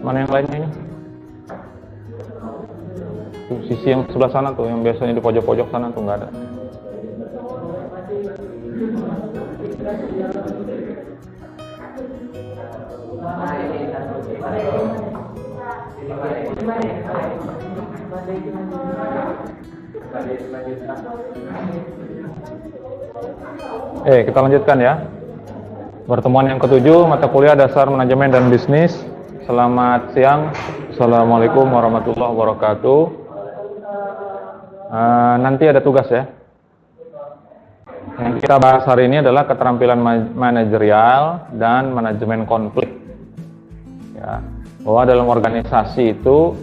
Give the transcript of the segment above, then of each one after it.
Mana yang lainnya ini? Tuh, sisi yang sebelah sana tuh, yang biasanya di pojok-pojok sana tuh nggak ada. Kita lanjutkan ya. Pertemuan yang ketujuh, mata kuliah dasar manajemen dan bisnis. Selamat siang. Assalamualaikum warahmatullahi wabarakatuh. Nanti ada tugas ya. Yang kita bahas hari ini adalah keterampilan manajerial dan manajemen konflik. Ya, bahwa dalam organisasi itu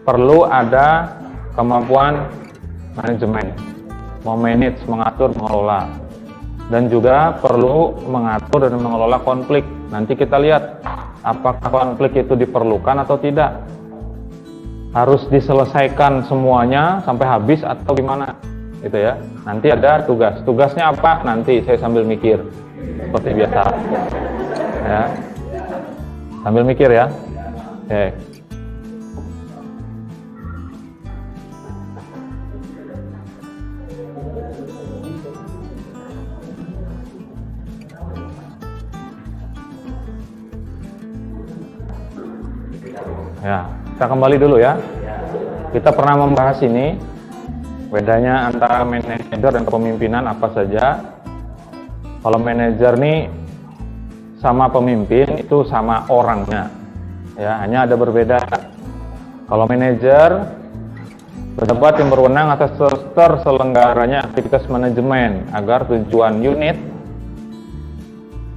perlu ada kemampuan manajemen, memanage, mengatur, mengelola, dan juga perlu mengatur dan mengelola konflik. Nanti kita lihat apakah konflik itu diperlukan atau tidak, harus diselesaikan semuanya sampai habis atau gimana, gitu ya. Nanti ada tugasnya apa, nanti saya sambil mikir seperti biasa ya, sambil mikir ya. Oke. Ya, kita kembali dulu ya. Kita pernah membahas ini, bedanya antara manajer dan kepemimpinan apa saja. Kalau manajer nih sama pemimpin itu sama orangnya, ya, hanya ada berbeda. Kalau manajer pejabat yang berwenang atas terselenggaranya aktivitas manajemen agar tujuan unit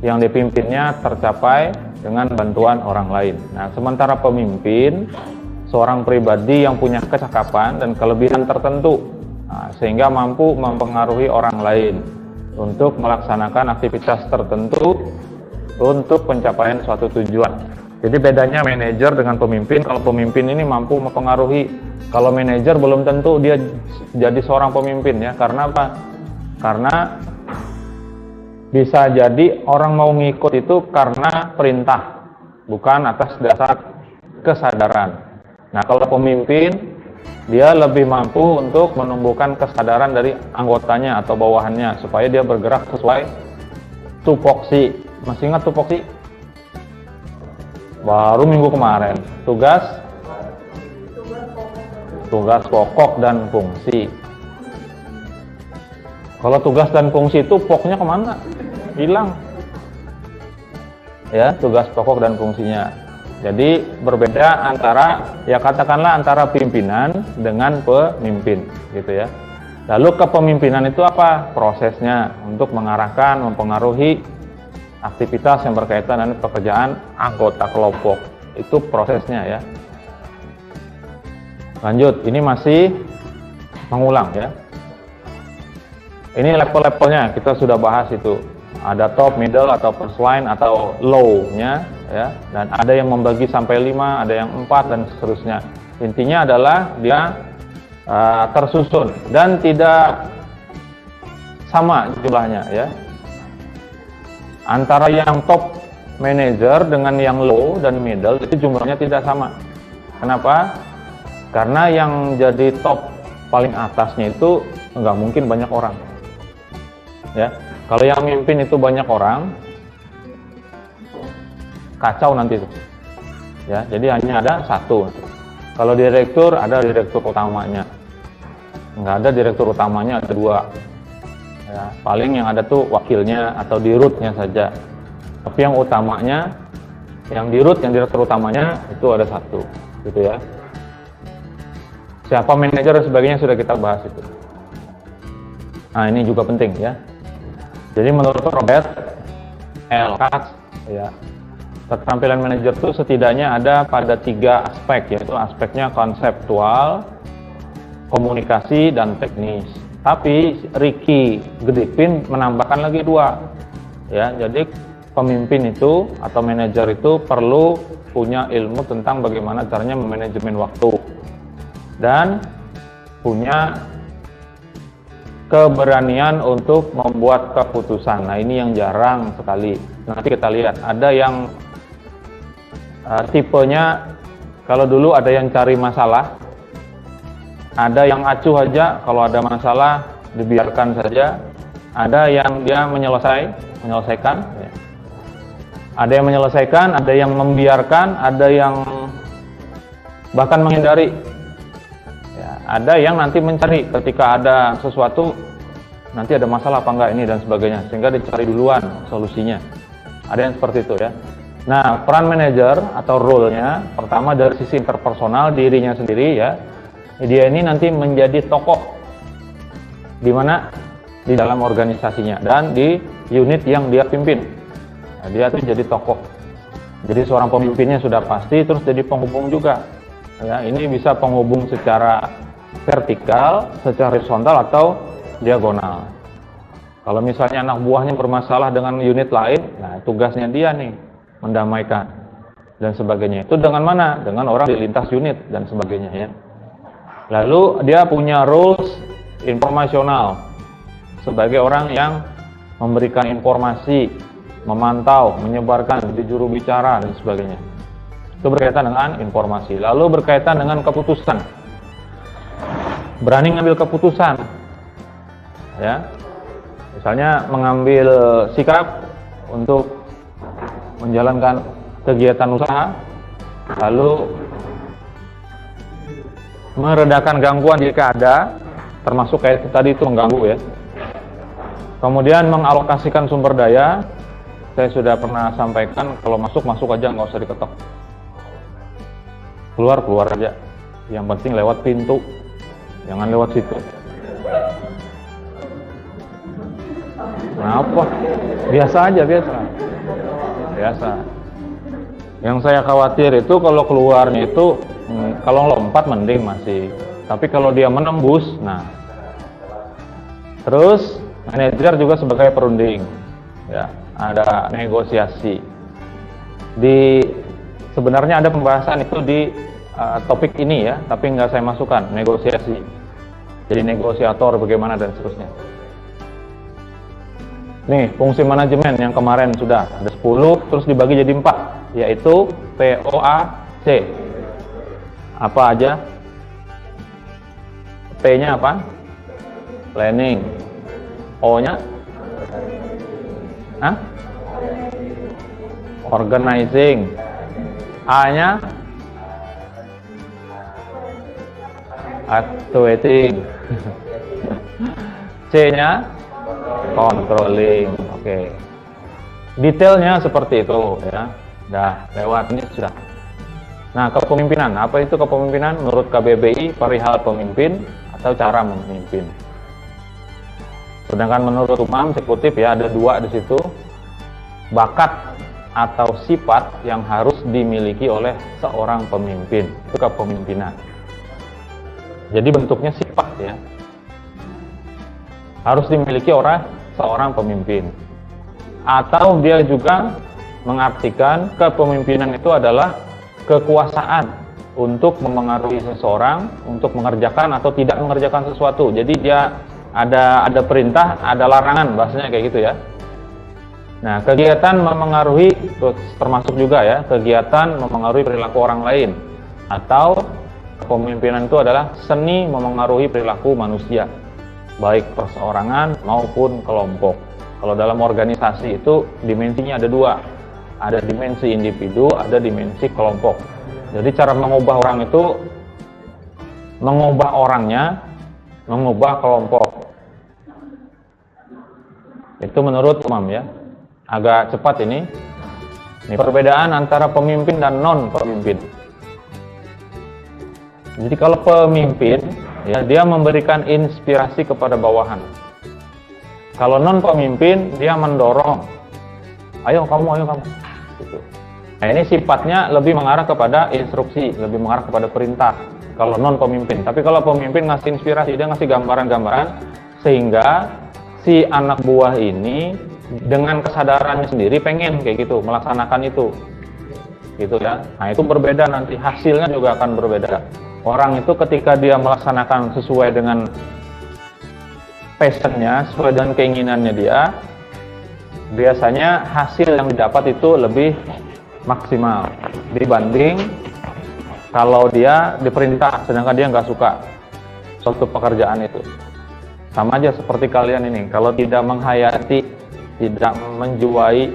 yang dipimpinnya tercapai dengan bantuan orang lain. Nah, sementara pemimpin seorang pribadi yang punya kecakapan dan kelebihan tertentu, sehingga mampu mempengaruhi orang lain untuk melaksanakan aktivitas tertentu untuk pencapaian suatu tujuan. Jadi bedanya manajer dengan pemimpin, kalau pemimpin ini mampu mempengaruhi, kalau manajer belum tentu dia jadi seorang pemimpin ya. Karena apa? Karena bisa jadi orang mau ngikut itu karena perintah, bukan atas dasar kesadaran. Nah, kalau pemimpin, dia lebih mampu untuk menumbuhkan kesadaran dari anggotanya atau bawahannya, supaya dia bergerak sesuai tupoksi. Masih ingat tupoksi? Baru minggu kemarin. Tugas pokok dan fungsi. Kalau tugas dan fungsi itu pokoknya kemana? Hilang. Ya, tugas pokok dan fungsinya. Jadi berbeda antara, ya katakanlah antara pimpinan dengan pemimpin, gitu ya. Lalu kepemimpinan itu apa? Prosesnya untuk mengarahkan, mempengaruhi aktivitas yang berkaitan dengan pekerjaan anggota kelompok. Itu prosesnya ya. Lanjut, ini masih mengulang ya. Ini level-levelnya kita sudah bahas itu. Ada top, middle, atau first line, atau low-nya ya. Dan ada yang membagi sampai 5, ada yang 4, dan seterusnya. Intinya adalah dia tersusun dan tidak sama jumlahnya ya. Antara yang top manager dengan yang low dan middle itu jumlahnya tidak sama. Kenapa? Karena yang jadi top paling atasnya itu nggak mungkin banyak orang. Ya, kalau yang mimpin itu banyak orang, kacau nanti itu. Ya, jadi hanya ada satu. Kalau direktur ada direktur utamanya, nggak ada direktur utamanya, ada 2. Ya, paling yang ada tuh wakilnya atau dirutnya saja. Tapi yang utamanya, yang dirut, yang direktur utamanya itu ada 1, gitu ya. Siapa manajer dan sebagainya sudah kita bahas itu. Nah, ini juga penting ya. Jadi menurut Robert L. Katz ya, keterampilan manajer itu setidaknya ada pada 3 aspek, yaitu aspeknya konseptual, komunikasi, dan teknis. Tapi Ricky Gedipin menambahkan lagi 2 ya. Jadi pemimpin itu atau manajer itu perlu punya ilmu tentang bagaimana caranya memanajemen waktu dan punya keberanian untuk membuat keputusan. Nah, ini yang jarang sekali. Nanti kita lihat, ada yang tipenya, kalau dulu ada yang cari masalah, ada yang acuh aja, kalau ada masalah dibiarkan saja, ada yang dia menyelesaikan, ya. Ada yang menyelesaikan, ada yang membiarkan, ada yang bahkan menghindari, ya. Ada yang nanti mencari ketika ada sesuatu, nanti ada masalah apa enggak ini dan sebagainya, sehingga dicari duluan solusinya. Ada yang seperti itu, ya. Nah, peran manajer atau role-nya, pertama dari sisi interpersonal, dirinya sendiri, ya. Dia ini nanti menjadi tokoh di mana di dalam organisasinya dan di unit yang dia pimpin. Nah, dia tuh jadi tokoh. Jadi seorang pemimpinnya sudah pasti, terus jadi penghubung juga. Ya, ini bisa penghubung secara vertikal, secara horizontal atau diagonal. Kalau misalnya anak buahnya bermasalah dengan unit lain, nah tugasnya dia nih mendamaikan dan sebagainya. Itu dengan mana? Dengan orang di lintas unit dan sebagainya, ya. Lalu dia punya roles informasional sebagai orang yang memberikan informasi, memantau, menyebarkan di juru bicara dan sebagainya. Itu berkaitan dengan informasi. Lalu berkaitan dengan keputusan. Berani ngambil keputusan. Ya. Misalnya mengambil sikap untuk menjalankan kegiatan usaha, lalu meredakan gangguan jika ada, termasuk kayak tadi itu mengganggu, ya. Kemudian mengalokasikan sumber daya. Saya sudah pernah sampaikan, kalau masuk aja, nggak usah diketok. Keluar aja. Yang penting lewat pintu, jangan lewat situ. Kenapa? Biasa aja, biasa. Yang saya khawatir itu kalau keluarnya itu, kalau lompat mending masih, tapi kalau dia menembus, nah. Terus manajer juga sebagai perunding, ya, ada negosiasi. Sebenarnya ada pembahasan itu di topik ini, ya, tapi nggak saya masukkan, negosiasi. Jadi negosiator bagaimana dan seterusnya. Nih, fungsi manajemen yang kemarin sudah ada 10, terus dibagi jadi 4, yaitu POAC. Apa aja? P-nya apa? Planning. O-nya? Organizing. A-nya? Activating. C-nya? Controlling. Oke. Detailnya seperti itu, ya. Dah lewat ini sudah. Nah, kepemimpinan. Apa itu kepemimpinan? Menurut KBBI, perihal pemimpin atau cara memimpin. Sedangkan menurut Umam Eksekutif, ya, ada 2 di situ. Bakat atau sifat yang harus dimiliki oleh seorang pemimpin. Itu kepemimpinan. Jadi bentuknya sifat, ya. Harus dimiliki oleh seorang pemimpin. Atau dia juga mengartikan kepemimpinan itu adalah kekuasaan untuk memengaruhi seseorang untuk mengerjakan atau tidak mengerjakan sesuatu. Jadi dia ada perintah, ada larangan, bahasanya kayak gitu, ya. Nah, kegiatan memengaruhi termasuk juga, ya, kegiatan memengaruhi perilaku orang lain, atau kepemimpinan itu adalah seni memengaruhi perilaku manusia, baik perseorangan maupun kelompok. Kalau dalam organisasi itu dimensinya ada 2, ada dimensi individu, ada dimensi kelompok. Jadi cara mengubah orang itu, mengubah orangnya, mengubah kelompok. Itu menurut Umam, ya. Agak cepat ini. Ini perbedaan antara pemimpin dan non pemimpin. Jadi kalau pemimpin, ya, dia memberikan inspirasi kepada bawahan. Kalau non pemimpin, dia mendorong. Ayo kamu. Gitu. Nah, ini sifatnya lebih mengarah kepada instruksi, lebih mengarah kepada perintah. Kalau non pemimpin. Tapi kalau pemimpin ngasih inspirasi, dia ngasih gambaran-gambaran sehingga si anak buah ini dengan kesadarannya sendiri pengen kayak gitu, melaksanakan itu. Gitu, ya. Nah, itu berbeda nanti, hasilnya juga akan berbeda. Orang itu ketika dia melaksanakan sesuai dengan passionnya, sesuai dengan keinginannya dia, biasanya hasil yang didapat itu lebih maksimal dibanding kalau dia diperintah sedangkan dia nggak suka suatu pekerjaan itu. Sama aja seperti kalian ini, kalau tidak menghayati, tidak menjiwai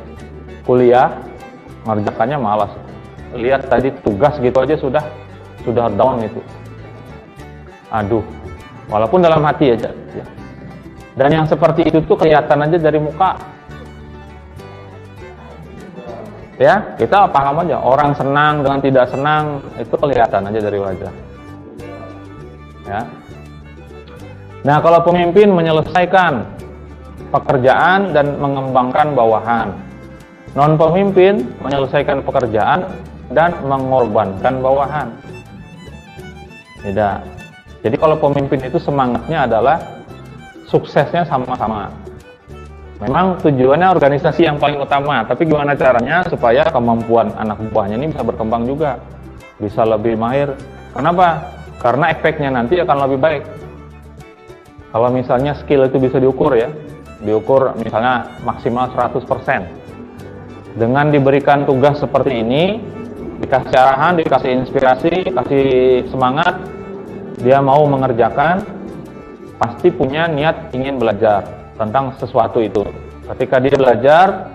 kuliah, ngerjakannya malas. Lihat tadi tugas gitu aja sudah down itu. Aduh, walaupun dalam hati aja. Ya. Dan yang seperti itu tuh kelihatan aja dari muka. Ya, kita paham aja. Orang senang dengan tidak senang itu kelihatan aja dari wajah. Ya. Nah, kalau pemimpin menyelesaikan pekerjaan dan mengembangkan bawahan, non pemimpin menyelesaikan pekerjaan dan mengorbankan bawahan. Beda. Jadi kalau pemimpin itu semangatnya adalah suksesnya sama-sama. Memang tujuannya organisasi yang paling utama, tapi gimana caranya supaya kemampuan anak buahnya ini bisa berkembang juga, bisa lebih mahir. Kenapa? Karena efeknya nanti akan lebih baik. Kalau misalnya skill itu bisa diukur ya, diukur misalnya maksimal 100%. Dengan diberikan tugas seperti ini, dikasih arahan, dikasih inspirasi, kasih semangat, dia mau mengerjakan, pasti punya niat ingin belajar tentang sesuatu itu. Ketika dia belajar,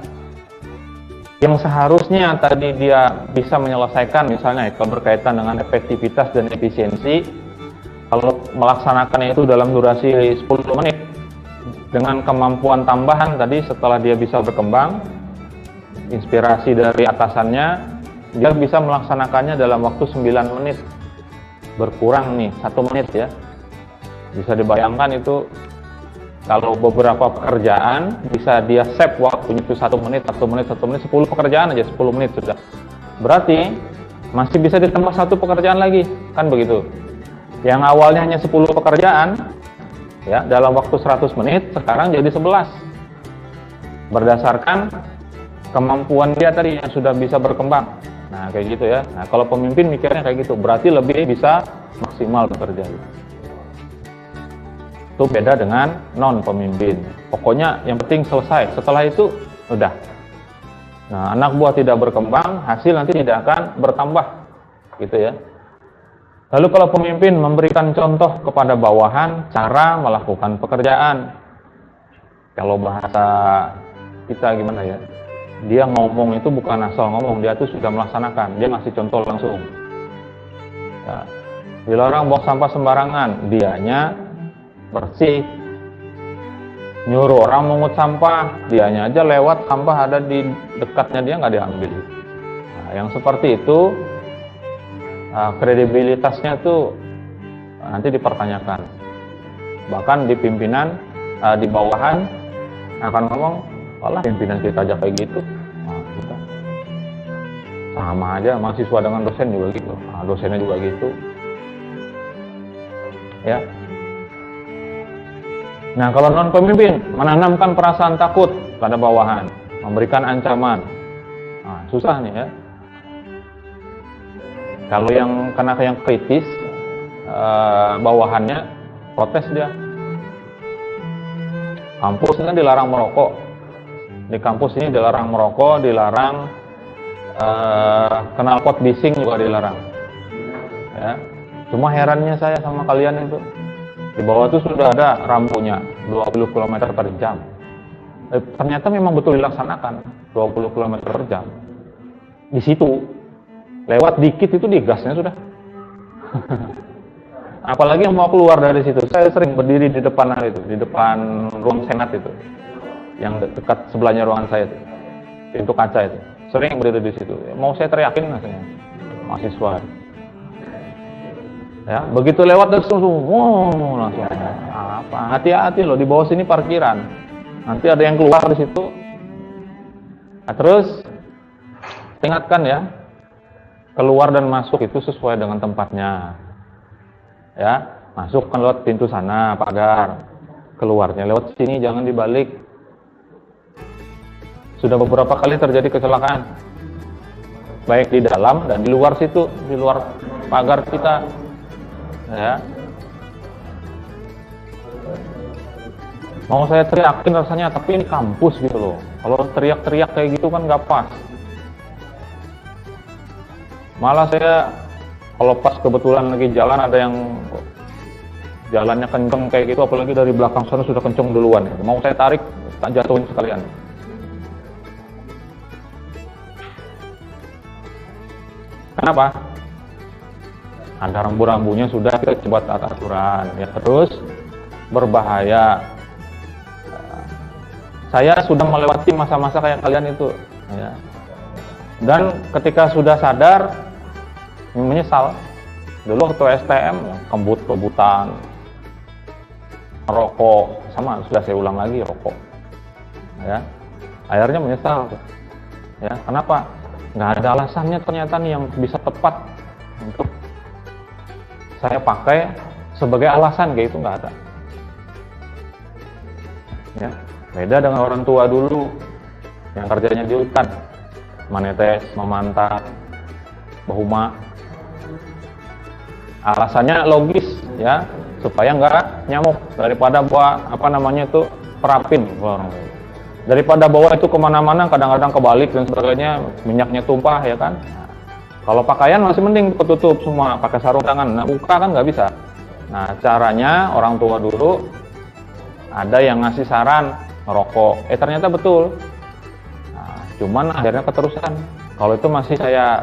yang seharusnya tadi dia bisa menyelesaikan, misalnya kalau berkaitan dengan efektivitas dan efisiensi, kalau melaksanakannya itu dalam durasi 10 menit, dengan kemampuan tambahan tadi setelah dia bisa berkembang, inspirasi dari atasannya, dia bisa melaksanakannya dalam waktu 9 menit. Berkurang nih, 1 menit ya. Bisa dibayangkan itu, kalau beberapa pekerjaan bisa dia save waktunya itu 1 menit, 1 menit, 1 menit, 10 pekerjaan aja 10 menit sudah. Berarti masih bisa ditambah 1 pekerjaan lagi, kan begitu. Yang awalnya hanya 10 pekerjaan ya dalam waktu 100 menit, sekarang jadi 11. Berdasarkan kemampuan dia tadi yang sudah bisa berkembang. Nah, kayak gitu ya. Nah, kalau pemimpin mikirnya kayak gitu, berarti lebih bisa maksimal bekerja. Itu beda dengan non pemimpin. Pokoknya yang penting selesai. Setelah itu udah. Nah, anak buah tidak berkembang, hasil nanti tidak akan bertambah, gitu ya. Lalu kalau pemimpin memberikan contoh kepada bawahan cara melakukan pekerjaan. Kalau bahasa kita gimana ya? Dia ngomong itu bukan asal ngomong, dia tuh sudah melaksanakan. Dia ngasih contoh langsung. Ya. Dilarang buang sampah sembarangan, dianya bersih. Nyuruh orang mengut sampah, dianya aja lewat, sampah ada di dekatnya dia nggak diambil. Nah, yang seperti itu kredibilitasnya tuh nanti dipertanyakan. Bahkan di pimpinan, di bawahan akan ngomong, "Walah, pimpinan kita aja kayak gitu." Nah, kita sama aja, mahasiswa dengan dosen juga gitu. Nah, dosennya juga gitu. Ya. Nah, kalau non pemimpin menanamkan perasaan takut pada bawahan, memberikan ancaman. Nah, susah nih ya. Kalau yang kena yang kritis, bawahannya protes dia. Kampus kan dilarang merokok. Di kampus ini dilarang merokok, dilarang knalpot bising juga dilarang. Ya. Cuma herannya saya sama kalian itu, di bawah itu sudah ada rambunya 20 km per jam. Ternyata memang betul dilaksanakan 20 km per jam. Di situ lewat dikit itu digasnya sudah. Apalagi yang mau keluar dari situ. Saya sering berdiri di depan itu, di depan ruang senat itu, yang dekat sebelahnya ruangan saya itu, pintu kaca itu. Sering berdiri di situ. Mau saya teriakin rasanya, mahasiswa. Ya, begitu lewat langsung, langsung apa? Hati-hati loh, di bawah sini parkiran. Nanti ada yang keluar di situ. Nah, terus ingatkan ya, keluar dan masuk itu sesuai dengan tempatnya. Ya, masuk kan lewat pintu sana, pagar. Keluarnya lewat sini, jangan dibalik. Sudah beberapa kali terjadi kecelakaan, baik di dalam dan di luar situ, di luar pagar kita. Ya. Mau saya teriakin rasanya, tapi ini kampus gitu loh. Kalau teriak-teriak kayak gitu kan nggak pas. Malah saya kalau pas kebetulan lagi jalan ada yang jalannya kenceng kayak gitu, apalagi dari belakang sana sudah kenceng duluan, mau saya tarik, tak jatuhin sekalian. Kenapa? Ada rambu-rambunya sudah, kita coba taat aturan ya. Terus berbahaya. Saya sudah melewati masa-masa kayak kalian itu ya. Dan ketika sudah sadar, menyesal. Dulu waktu STM kebut-kebutan, rokok, sama sudah saya ulang lagi rokok ya. Akhirnya menyesal ya. Kenapa? Nggak ada alasannya ternyata nih yang bisa tepat untuk saya pakai sebagai alasan, kayak itu nggak ada ya. Beda dengan orang tua dulu yang kerjanya di hutan, menetes, memantau, bahuma. Alasannya logis ya, supaya nggak nyamuk, daripada bawa perapin, daripada bawa itu kemana-mana kadang-kadang kebalik dan sebagainya, minyaknya tumpah ya kan. Kalau pakaian masih mending ketutup semua, pakai sarung tangan. Nah, buka kan nggak bisa. Nah, caranya orang tua dulu ada yang ngasih saran ngerokok, ternyata betul. Nah, cuman akhirnya keterusan. Kalau itu masih saya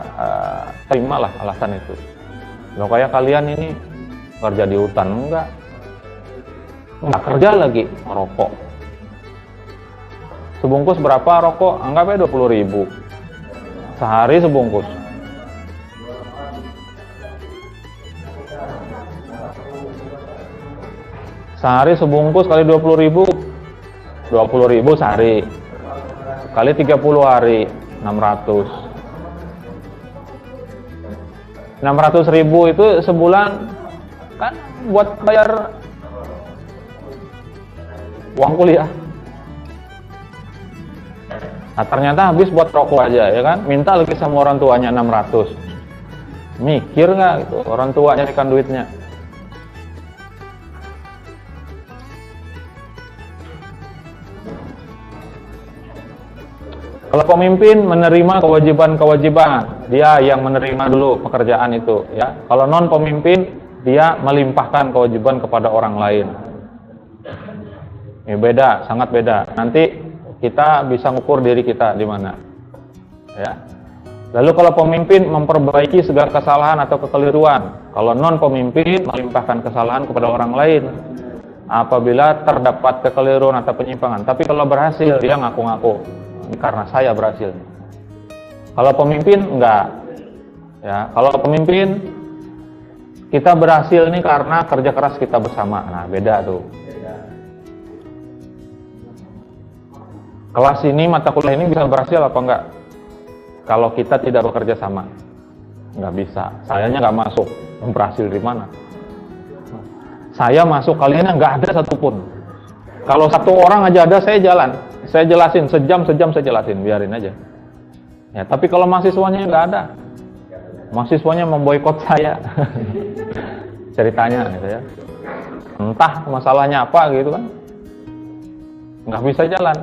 terima lah alasan itu. Loh, kayak kalian ini kerja di hutan, enggak kerja lagi ngerokok. Sebungkus berapa rokok? Anggapnya 20.000 sehari sebungkus. Sehari sebungkus kali 20.000 sehari kali 30 hari 600.000 itu sebulan kan buat bayar uang kuliah. Nah, ternyata habis buat rokok aja ya kan, minta lagi sama orang tuanya 600. Mikir nggak gitu orang tua nyarikan duitnya? Kalau pemimpin menerima kewajiban-kewajiban, dia yang menerima dulu pekerjaan itu ya. Kalau non pemimpin, dia melimpahkan kewajiban kepada orang lain. Ini beda, sangat beda. Nanti kita bisa ngukur diri kita di mana. Ya. Lalu kalau pemimpin memperbaiki segala kesalahan atau kekeliruan. Kalau non pemimpin melimpahkan kesalahan kepada orang lain apabila terdapat kekeliruan atau penyimpangan. Tapi kalau berhasil, dia ngaku-ngaku. Ini karena saya berhasil. Kalau pemimpin enggak. Ya, kalau pemimpin kita berhasil nih karena kerja keras kita bersama. Nah, beda tuh. Kelas ini, mata kuliah ini bisa berhasil apa enggak? Kalau kita tidak bekerja sama. Enggak bisa. Sayanya enggak masuk. Berhasil di mana? Saya masuk, kalian enggak ada satupun. Kalau satu orang aja ada, saya jalan. Saya jelasin, sejam saya jelasin, biarin aja. Ya, tapi kalau mahasiswanya nggak ada, mahasiswanya memboikot saya, ceritanya gitu ya. Entah masalahnya apa gitu kan, nggak bisa jalan.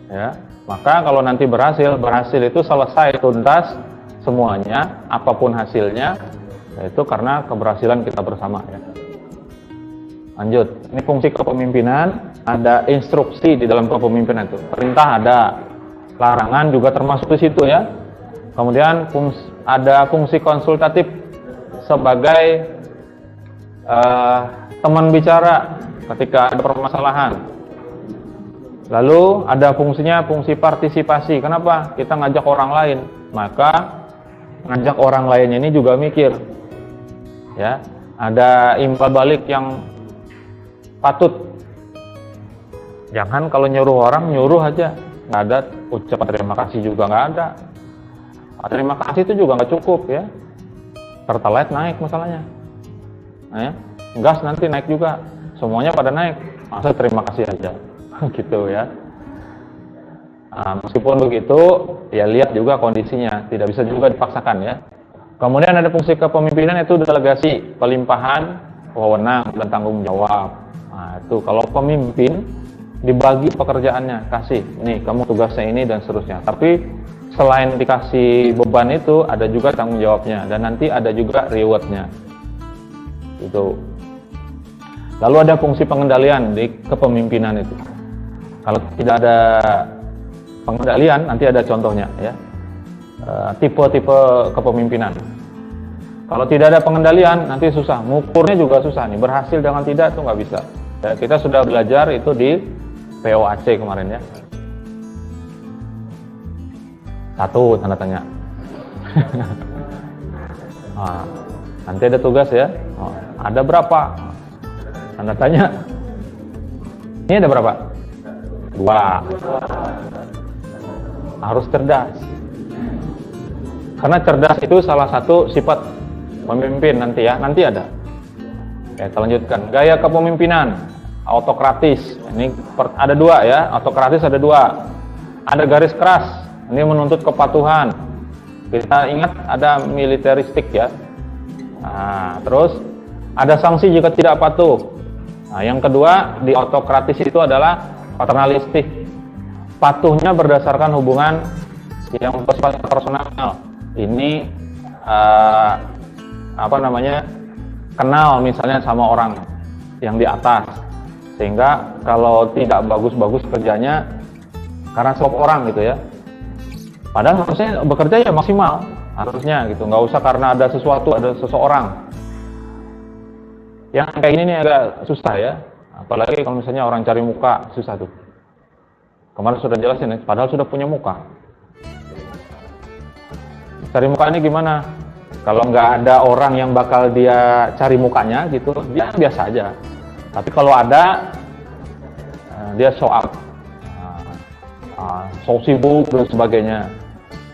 Ya, maka kalau nanti berhasil itu selesai tuntas semuanya, apapun hasilnya, itu karena keberhasilan kita bersama. Ya. Lanjut, ini fungsi kepemimpinan. Ada instruksi di dalam kepemimpinan itu. Perintah ada, larangan juga termasuk di situ ya. Kemudian ada fungsi konsultatif sebagai teman bicara ketika ada permasalahan. Lalu ada fungsinya fungsi partisipasi. Kenapa? Kita ngajak orang lain. Maka ngajak orang lain ini juga mikir. Ya, ada imbal balik yang patut. Jangan kalau nyuruh orang, nyuruh aja. Nggak ada ucapan terima kasih juga nggak ada. Terima kasih itu juga nggak cukup ya. Pertalite naik masalahnya. Nah, ya. Gas nanti naik juga. Semuanya pada naik. Masa terima kasih aja. Gitu ya. Nah, meskipun begitu, ya lihat juga kondisinya. Tidak bisa juga dipaksakan ya. Kemudian ada fungsi kepemimpinan itu delegasi, pelimpahan, wewenang, dan tanggung jawab. Nah, itu kalau pemimpin dibagi pekerjaannya, kasih nih kamu tugasnya ini dan seterusnya. Tapi selain dikasih beban itu ada juga tanggung jawabnya dan nanti ada juga rewardnya. Itu. Lalu ada fungsi pengendalian di kepemimpinan itu. Kalau tidak ada pengendalian, nanti ada contohnya ya. Tipe-tipe kepemimpinan. Kalau tidak ada pengendalian, nanti susah. Ngukurnya juga susah nih. Berhasil dengan tidak itu nggak bisa. Ya, kita sudah belajar itu di POAC kemarin ya. 1 tanda tanya. Nah, nanti ada tugas ya. Oh, ada berapa? Tanda tanya. Ini ada berapa? 2. Harus cerdas. Karena cerdas itu salah satu sifat pemimpin nanti ya. Nanti ada. Oke, kita lanjutkan. Gaya kepemimpinan autokratis. Ini ada 2 ya. Autokratis ada 2. Ada garis keras. Ini menuntut kepatuhan. Kita ingat ada militeristik ya. Nah, terus ada sanksi jika tidak patuh. Nah, yang kedua di autokratis itu adalah paternalistik. Patuhnya berdasarkan hubungan yang bersifat personal. Ini kenal misalnya sama orang yang di atas, sehingga kalau tidak bagus-bagus kerjanya karena sebab orang gitu ya. Padahal harusnya bekerja ya maksimal, harusnya gitu, nggak usah karena ada sesuatu, ada seseorang. Yang kayak ini nih agak susah ya, apalagi kalau misalnya orang cari muka, susah tuh. Kemarin sudah jelasin ya, padahal sudah punya muka. Cari muka ini gimana? Kalau nggak ada orang yang bakal dia cari mukanya gitu, dia biasa aja. Tapi kalau ada, dia show up, so sibuk dan sebagainya.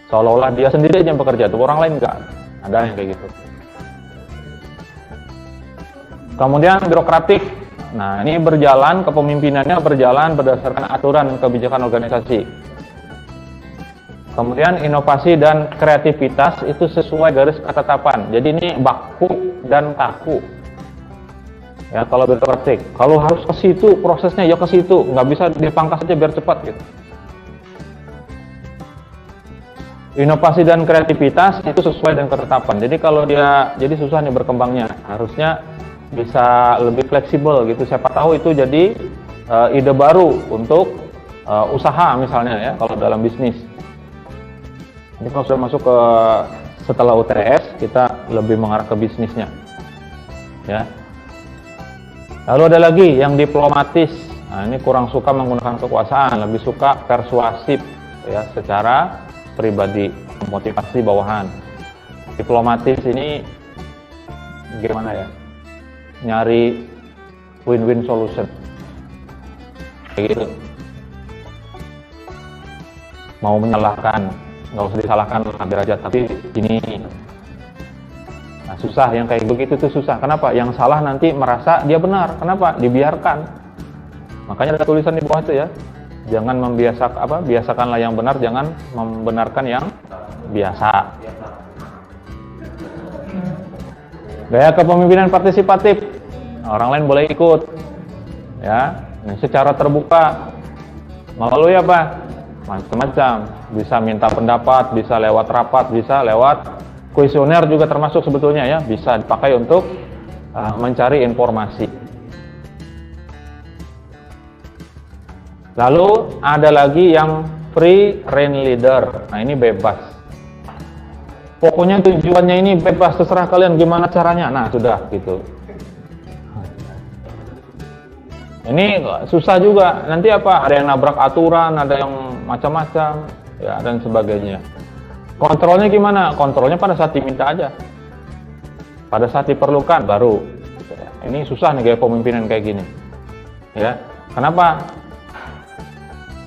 Seolah-olah dia sendiri aja yang bekerja, tuh orang lain nggak. Ada yang kayak gitu. Kemudian birokratik. Nah, ini berjalan, kepemimpinannya berjalan berdasarkan aturan kebijakan organisasi. Kemudian inovasi dan kreativitas itu sesuai garis ketetapan. Jadi ini baku dan kaku. Ya, kalau birokratik, kalau harus ke situ prosesnya ya ke situ, nggak bisa dipangkas aja biar cepat gitu. Inovasi dan kreativitas itu sesuai dengan ketetapan. Jadi kalau dia jadi susah nih berkembangnya, harusnya bisa lebih fleksibel gitu. Siapa tahu itu jadi ide baru untuk usaha misalnya ya kalau dalam bisnis. Ini kalau sudah masuk ke setelah UTS kita lebih mengarah ke bisnisnya. Ya. Lalu ada lagi yang diplomatis. Nah, ini kurang suka menggunakan kekuasaan, lebih suka persuasif ya secara pribadi, motivasi bawahan. Diplomatis ini gimana ya? Nyari win-win solution. Kayak gitu. Mau menyalahkan, nggak usah disalahkan lah biar aja, tapi ini. Nah, susah yang kayak begitu tuh susah. Kenapa? Yang salah nanti merasa dia benar. Kenapa? Dibiarkan. Makanya ada tulisan di bawah itu ya. Jangan biasakanlah yang benar, jangan membenarkan yang biasa. Gaya kepemimpinan partisipatif. Orang lain boleh ikut. Ya, secara terbuka. Melalui apa? Macam-macam. Bisa minta pendapat, bisa lewat rapat, bisa lewat kuesioner juga termasuk sebetulnya ya, bisa dipakai untuk mencari informasi. Lalu ada lagi yang free rein leader. Nah, ini bebas. Pokoknya tujuannya ini bebas, terserah kalian gimana caranya. Nah, sudah gitu. Ini susah juga. Nanti apa? Ada yang nabrak aturan, ada yang macam-macam, ya dan sebagainya. Kontrolnya gimana? Kontrolnya pada saat diminta aja. Pada saat diperlukan baru. Ini susah nih gaya pemimpinan kayak gini. Ya. Kenapa?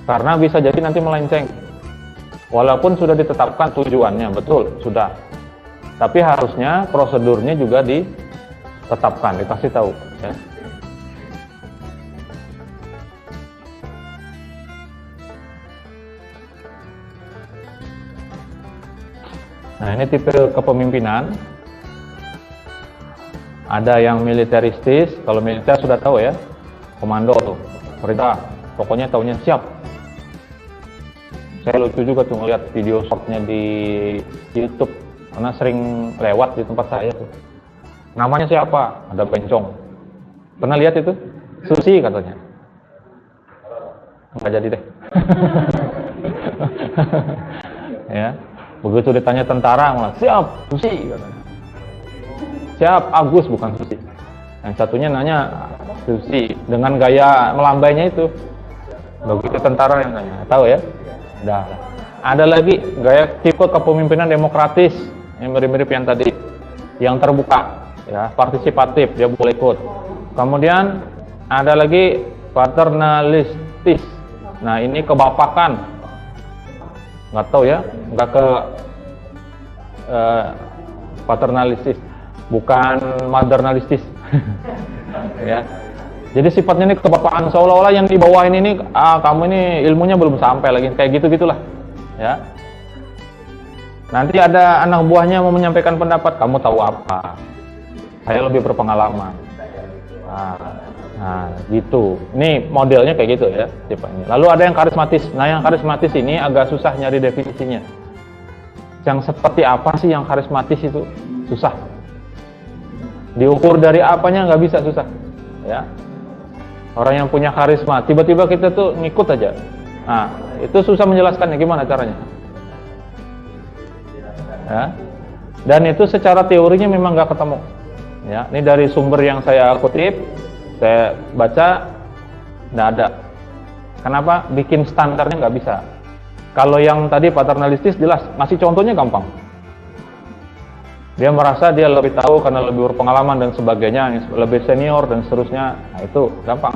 Karena bisa jadi nanti melenceng. Walaupun sudah ditetapkan tujuannya, betul, sudah. Tapi harusnya prosedurnya juga ditetapkan, dikasih tahu. Ya. Nah, ini tipe kepemimpinan. Ada yang militeristis, kalau militer sudah tahu ya, komando tuh, perintah, pokoknya tahunya siap. Saya lucu juga tuh ngeliat video shortnya di YouTube, karena sering lewat di tempat saya tuh. Namanya siapa? Ada bencong. Pernah lihat itu? Susi katanya. Nggak jadi deh. Ya, begitu ditanya tentara malah siap Susi katanya. Siap Agus, bukan Susi. Yang satunya nanya Susi dengan gaya melambainya itu. Begitu tentara yang nanya, tahu ya? Dah. Ada lagi gaya tipe kepemimpinan demokratis yang mirip-mirip yang tadi, yang terbuka, ya, partisipatif, dia boleh ikut. Kemudian ada lagi paternalistis. Nah, ini kebapakan. Nggak tahu ya, nggak ke paternalistis, bukan maternalistis. Ya. Jadi sifatnya ini kebapakan, seolah-olah yang dibawain ini, kamu ini ilmunya belum sampai lagi, kayak gitu-gitulah, ya. Nanti ada anak buahnya mau menyampaikan pendapat, kamu tahu apa? Saya lebih berpengalaman. Nah, gitu. Ini modelnya kayak gitu ya, tipenya. Lalu ada yang karismatis. Nah, yang karismatis ini agak susah nyari definisinya. Yang seperti apa sih yang karismatis itu? Susah. Diukur dari apanya nggak bisa, susah. Ya. Orang yang punya karisma, tiba-tiba kita tuh ngikut aja. Nah, itu susah menjelaskannya, gimana caranya? Ya. Dan itu secara teorinya memang nggak ketemu. Ya, ini dari sumber yang saya kutip, saya baca, nggak ada. Kenapa? Bikin standarnya nggak bisa. Kalau yang tadi paternalistis jelas, ngasih contohnya gampang. Dia merasa dia lebih tahu karena lebih berpengalaman dan sebagainya, lebih senior dan seterusnya. Nah, itu gampang.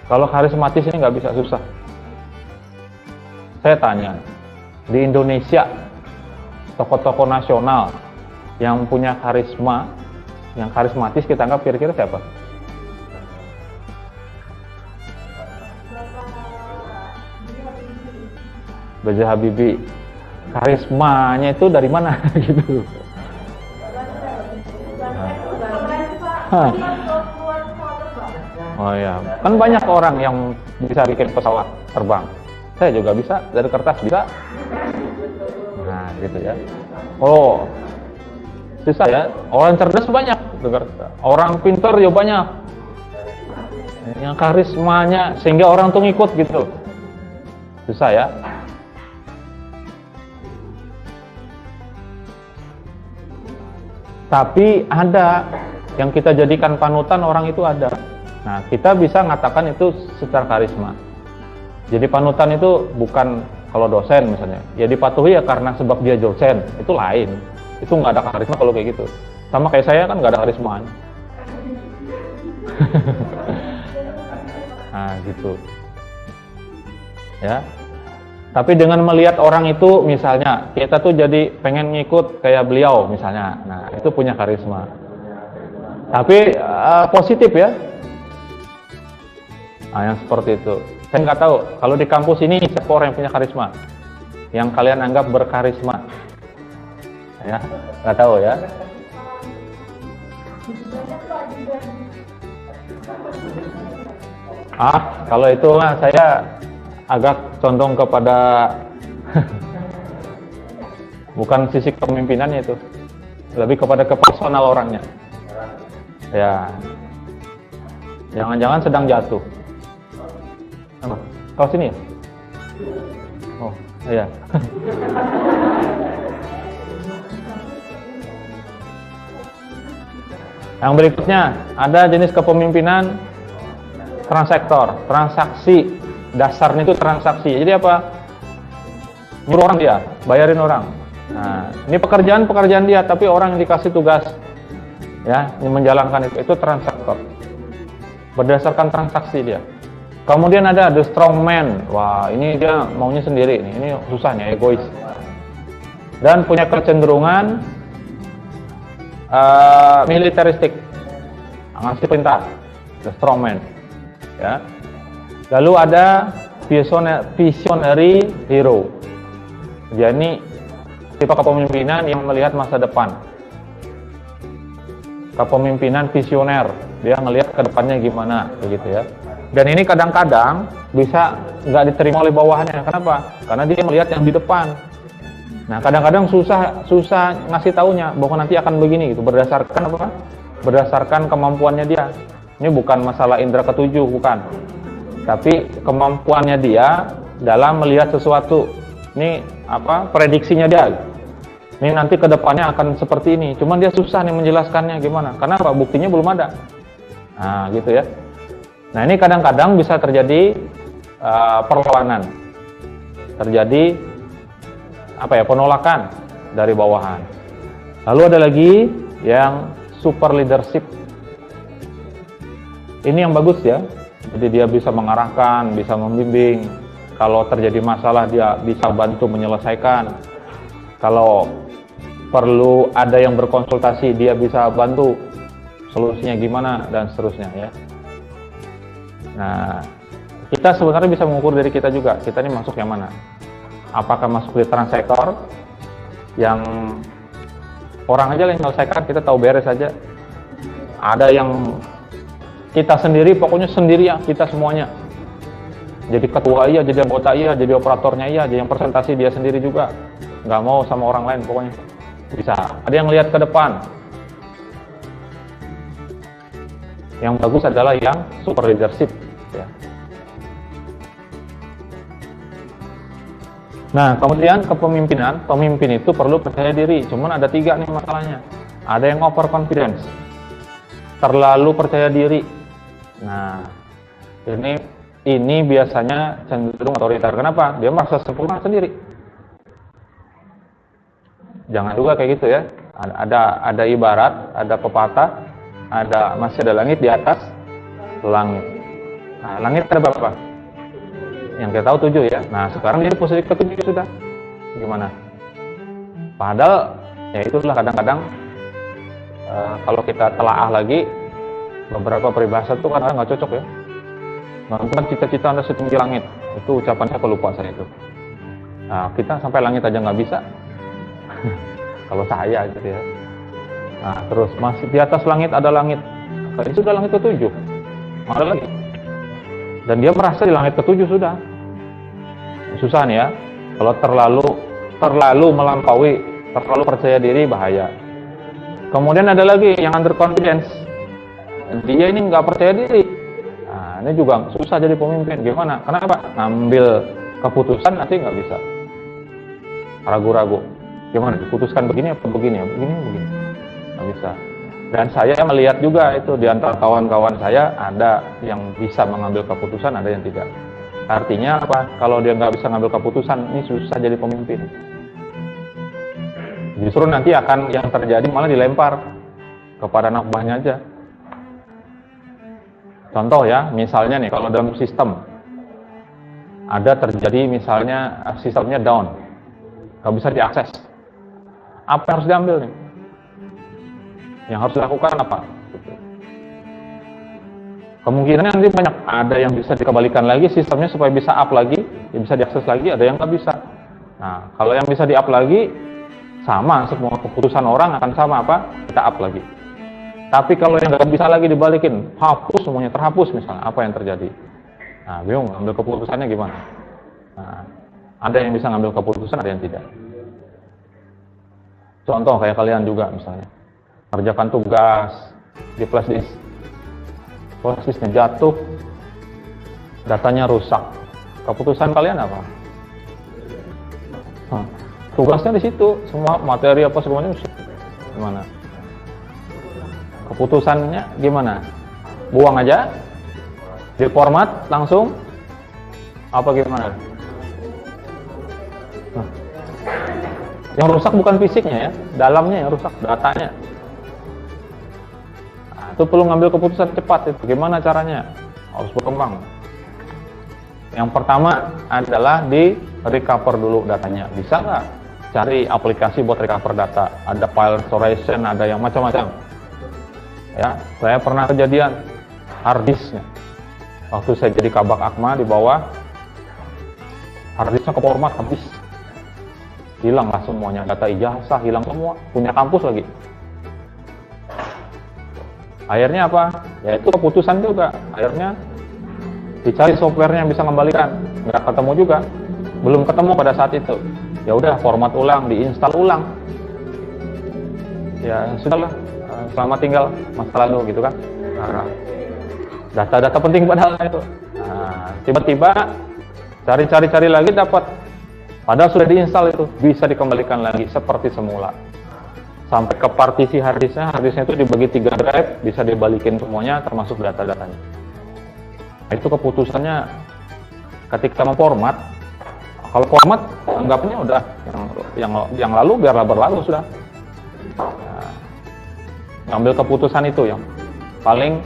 Kalau karismatis ini nggak bisa, susah. Saya tanya, di Indonesia tokoh-tokoh nasional yang punya karisma, yang karismatis kita anggap kira-kira siapa? B.J. Habibie. Karismanya itu dari mana gitu? Oh ya, kan banyak orang yang bisa bikin pesawat terbang. Saya juga bisa, dari kertas bisa. Nah, gitu ya. Oh, susah ya. Orang cerdas banyak, orang pintar ya banyak. Yang karismanya sehingga orang tuh ngikut gitu. Susah ya. Tapi ada yang kita jadikan panutan, orang itu ada. Nah, kita bisa mengatakan itu secara karisma. Jadi panutan itu bukan kalau dosen misalnya, ya dipatuhi ya karena sebab dia dosen, itu lain. Itu nggak ada karisma kalau kayak gitu. Sama kayak saya kan nggak ada karisma. Nah, gitu. Ya. Tapi dengan melihat orang itu, misalnya kita tuh jadi pengen ngikut kayak beliau misalnya, nah itu punya karisma. Tapi positif ya. Nah, yang seperti itu. Saya nggak tahu kalau di kampus ini siapa orang yang punya karisma, yang kalian anggap berkarisma. Ya, nggak tahu ya. Kalau itu mah saya agak condong kepada bukan sisi kepemimpinannya itu, lebih kepada kepersonal orangnya. Ya, jangan-jangan sedang jatuh. Apa? Kau sini ya? Oh, iya. Yang berikutnya ada jenis kepemimpinan transaktor, transaksi. Dasarnya itu transaksi. Jadi apa? Nyuruh orang dia, bayarin orang. Nah, ini pekerjaan dia, tapi orang yang dikasih tugas, ya, yang menjalankan itu transaktor. Berdasarkan transaksi dia. Kemudian ada the strong man. Wah, ini dia maunya sendiri nih. Ini susahnya, egois. Dan punya kecenderungan militeristik, ngasih perintah. The strong man. Ya. Lalu ada visionary hero. Jadi tipe kepemimpinan yang melihat masa depan. Kepemimpinan visioner, dia ngelihat ke depannya gimana, begitu ya. Dan ini kadang-kadang bisa nggak diterima oleh bawahannya. Kenapa? Karena dia melihat yang di depan. Nah, kadang-kadang susah ngasih taunya bahwa nanti akan begini gitu. Berdasarkan apa? Berdasarkan kemampuannya dia. Ini bukan masalah indera ketujuh, bukan. Tapi kemampuannya dia dalam melihat sesuatu. Ini apa? Prediksinya dia. Ini nanti ke depannya akan seperti ini. Cuman dia susah nih menjelaskannya gimana. Karena apa? Buktinya belum ada. Nah, gitu ya. Nah, ini kadang-kadang bisa terjadi perlawanan. Terjadi apa ya? Penolakan dari bawahan. Lalu ada lagi yang super leadership. Ini yang bagus ya. Jadi dia bisa mengarahkan, bisa membimbing. Kalau terjadi masalah dia bisa bantu menyelesaikan. Kalau perlu ada yang berkonsultasi, dia bisa bantu solusinya gimana dan seterusnya ya. Nah, kita sebenarnya bisa mengukur dari kita juga. Kita ini masuk yang mana? Apakah masuk di translator yang orang aja yang menyelesaikan, kita tahu beres saja. Ada yang kita sendiri, pokoknya sendiri ya, kita semuanya. Jadi ketua iya, jadi anggota iya, jadi operatornya iya, jadi yang presentasi dia sendiri juga. Nggak mau sama orang lain pokoknya. Bisa. Ada yang lihat ke depan. Yang bagus adalah yang super leadership ya. Nah, kemudian kepemimpinan, pemimpin itu perlu percaya diri. Cuman ada 3 nih masalahnya. Ada yang overconfidence, terlalu percaya diri. Nah, ini biasanya cenderung otoriter. Kenapa? Dia merasa sempurna sendiri. Jangan juga kayak gitu ya. Ada ibarat, ada pepatah, masih ada langit di atas langit. Nah, langit ada berapa? Yang kita tahu 7 ya. Nah, sekarang dia posisi ke-7 sudah. Gimana? Padahal ya itulah kadang-kadang kalau kita telaah lagi beberapa peribahasa itu kadang nggak cocok ya. Nonton cita-cita Anda setinggi langit. Itu ucapan saya lupa saya itu. Nah, kita sampai langit aja nggak bisa. Kalau saya gitu ya. Nah, terus masih di atas langit ada langit. Ini sudah langit ke-7. Ada lagi. Dan dia merasa di langit ke-7 sudah. Susah nih ya. Kalau terlalu melampaui, terlalu percaya diri bahaya. Kemudian ada lagi yang underconfidence. Dia ini nggak percaya diri. Nah, ini juga susah jadi pemimpin. Gimana? Kenapa? Ngambil keputusan nanti nggak bisa. Ragu-ragu. Gimana? Diputuskan begini apa begini? Begini. Nggak bisa. Dan saya melihat juga itu di antara kawan-kawan saya ada yang bisa mengambil keputusan, ada yang tidak. Artinya apa? Kalau dia nggak bisa ngambil keputusan, ini susah jadi pemimpin. Justru nanti akan yang terjadi malah dilempar kepada anak buahnya aja. Contoh ya, misalnya nih kalau dalam sistem ada terjadi misalnya sistemnya down, nggak bisa diakses. Apa yang harus diambil nih? Yang harus dilakukan apa? Kemungkinan nanti banyak, ada yang bisa dikembalikan lagi sistemnya supaya bisa up lagi, yang bisa diakses lagi, ada yang nggak bisa. Nah, kalau yang bisa di up lagi, sama, semua keputusan orang akan sama apa? Kita up lagi. Tapi kalau yang nggak bisa lagi dibalikin, hapus semuanya, terhapus misalnya, apa yang terjadi? Nah, bingung, ambil keputusannya gimana? Nah, ada yang bisa ngambil keputusan, ada yang tidak. Contoh kayak kalian juga misalnya, kerjakan tugas di flash disknya jatuh, datanya rusak. Keputusan kalian apa? Tugasnya di situ, semua materi apa semuanya gimana? Keputusannya gimana? Buang aja, diformat langsung, apa gimana? Yang rusak bukan fisiknya ya, dalamnya yang rusak, datanya. Nah, itu perlu ngambil keputusan cepat itu. Gimana caranya? Harus berkembang. Yang pertama adalah di recover dulu datanya. Bisa nggak cari aplikasi buat recover data? Ada file restoration, ada yang macam-macam. Ya, saya pernah kejadian hard disknya. Waktu saya jadi kabak Akma di bawah, hard disknya keformat habis. Hilanglah semuanya, data ijazah hilang semua, punya kampus lagi. Akhirnya apa? Ya itu keputusan juga. Akhirnya dicari softwarenya yang bisa mengembalikan, nggak ketemu juga, belum ketemu pada saat itu. Ya udah, format ulang, diinstal ulang. Ya sudahlah, selamat tinggal masa lalu gitu kan. Nah, data-data penting padahal itu. Nah, tiba-tiba cari lagi dapat, padahal sudah diinstal itu, bisa dikembalikan lagi seperti semula. Sampai ke partisi harddisknya itu dibagi 3 drive, bisa dibalikin semuanya termasuk data-datanya. Nah, itu keputusannya ketika memformat. Kalau format anggapnya udah yang lalu biarlah berlalu sudah. Nah, ngambil keputusan itu yang paling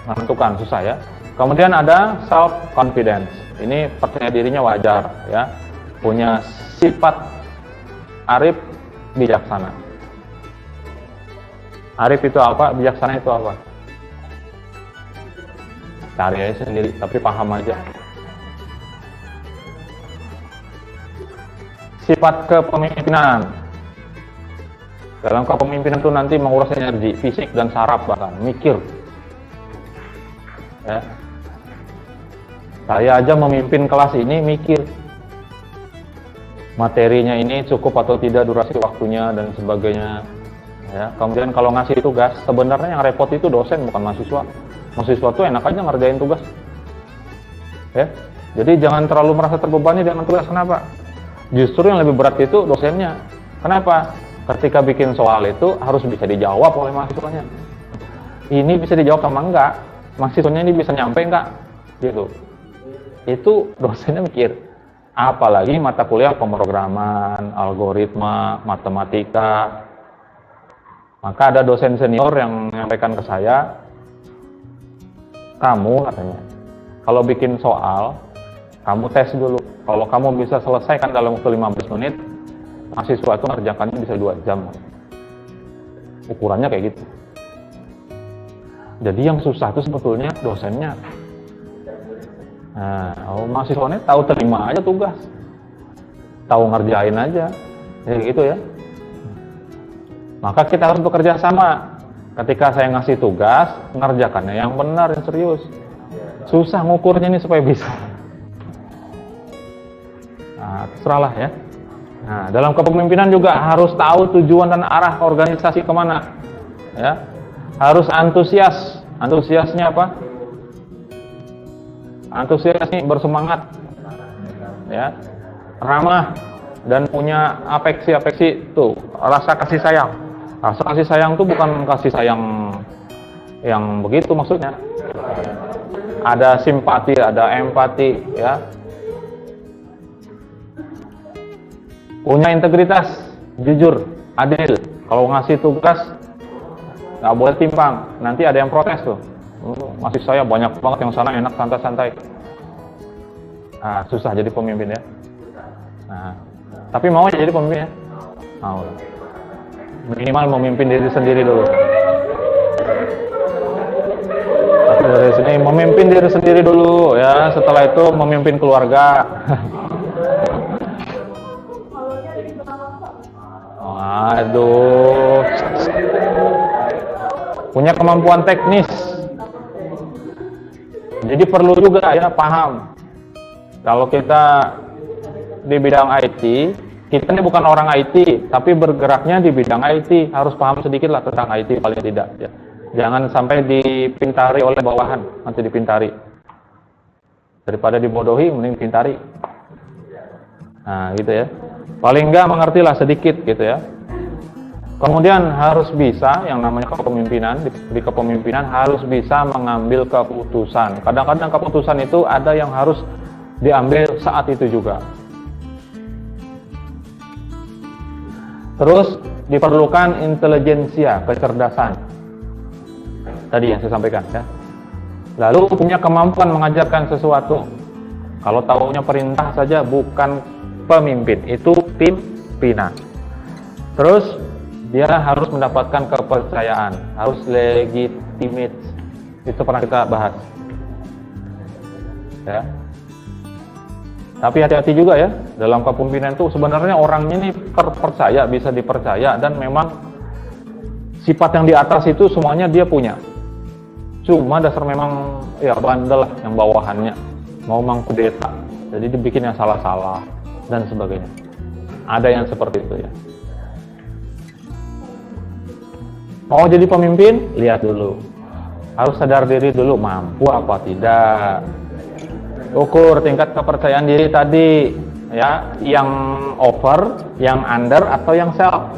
menentukan, susah ya. Kemudian ada self confidence. Ini percaya dirinya wajar ya. Punya sifat arif, bijaksana. Arif itu apa? Bijaksana itu apa? Cari aja sendiri, tapi paham aja. Sifat kepemimpinan. Dalam kepemimpinan itu nanti menguras energi, fisik dan saraf, bahkan mikir. Ya. Saya aja memimpin kelas ini mikir. Materinya ini cukup atau tidak, durasi waktunya dan sebagainya. Ya. Kemudian kalau ngasih tugas, sebenarnya yang repot itu dosen bukan mahasiswa. Mahasiswa tuh enak aja ngerjain tugas. Ya. Jadi jangan terlalu merasa terbebani dengan tugas. Kenapa? Justru yang lebih berat itu dosennya. Kenapa? Ketika bikin soal itu harus bisa dijawab oleh mahasiswanya. Ini bisa dijawab sama enggak? Mahasiswanya ini bisa nyampe enggak? Gitu. Itu dosennya mikir. Apalagi mata kuliah pemrograman, algoritma, matematika. Maka ada dosen senior yang menyampaikan ke saya, kamu katanya, kalau bikin soal, kamu tes dulu. Kalau kamu bisa selesaikan dalam waktu 15 menit, mahasiswa itu ngerjakannya bisa 2 jam. Ukurannya kayak gitu. Jadi yang susah itu sebetulnya dosennya. Nah, mahasiswanya tahu terima aja tugas. Tahu ngerjain aja. Jadi gitu ya. Maka kita harus bekerja sama. Ketika saya ngasih tugas, ngerjakannya yang benar, yang serius. Susah ngukurnya ini supaya bisa. Nah, terserahlah ya. Nah, dalam kepemimpinan juga harus tahu tujuan dan arah organisasi kemana. Ya, harus antusias. Antusiasnya apa? Antusiasnya bersemangat. Ya, ramah dan punya afeksi tuh, rasa kasih sayang. Rasa kasih sayang tuh bukan kasih sayang yang begitu maksudnya. Ada simpati, ada empati, ya. Punya integritas, jujur, adil. Kalau ngasih tugas nggak boleh timpang, nanti ada yang protes tuh. Masih saya banyak banget yang sana enak santai-santai. Nah, susah jadi pemimpin ya. Nah, tapi mau jadi pemimpin ya? Mau lah. Minimal memimpin diri sendiri dulu. Dari sini memimpin diri sendiri dulu ya. Setelah itu memimpin keluarga. Aduh. Punya kemampuan teknis. Jadi perlu juga ya paham. Kalau kita di bidang IT, kita ini bukan orang IT, tapi bergeraknya di bidang IT, harus paham sedikit lah tentang IT paling tidak. Ya. Jangan sampai dipintari oleh bawahan, nanti dipintari. Daripada dibodohi, mending pintari. Nah, gitu ya. Paling enggak mengertilah sedikit gitu ya. Kemudian harus bisa, yang namanya kepemimpinan, di kepemimpinan harus bisa mengambil keputusan. Kadang-kadang keputusan itu ada yang harus diambil saat itu juga. Terus diperlukan intelijensia, kecerdasan. Tadi yang saya sampaikan ya. Lalu punya kemampuan mengajarkan sesuatu. Kalau taunya perintah saja bukan pemimpin, itu pimpinan. Terus dia harus mendapatkan kepercayaan, harus legitimate. Itu pernah kita bahas. Ya. Tapi hati-hati juga ya, dalam kepemimpinan itu sebenarnya orangnya ini terpercaya, bisa dipercaya, dan memang sifat yang di atas itu semuanya dia punya. Cuma dasar memang ya bandel lah yang bawahannya mau mengkudeta, jadi dibikin yang salah-salah dan sebagainya. Ada yang seperti itu ya. Mau jadi pemimpin, lihat dulu, harus sadar diri dulu, mampu apa tidak. Ukur tingkat kepercayaan diri tadi ya, yang over, yang under, atau yang self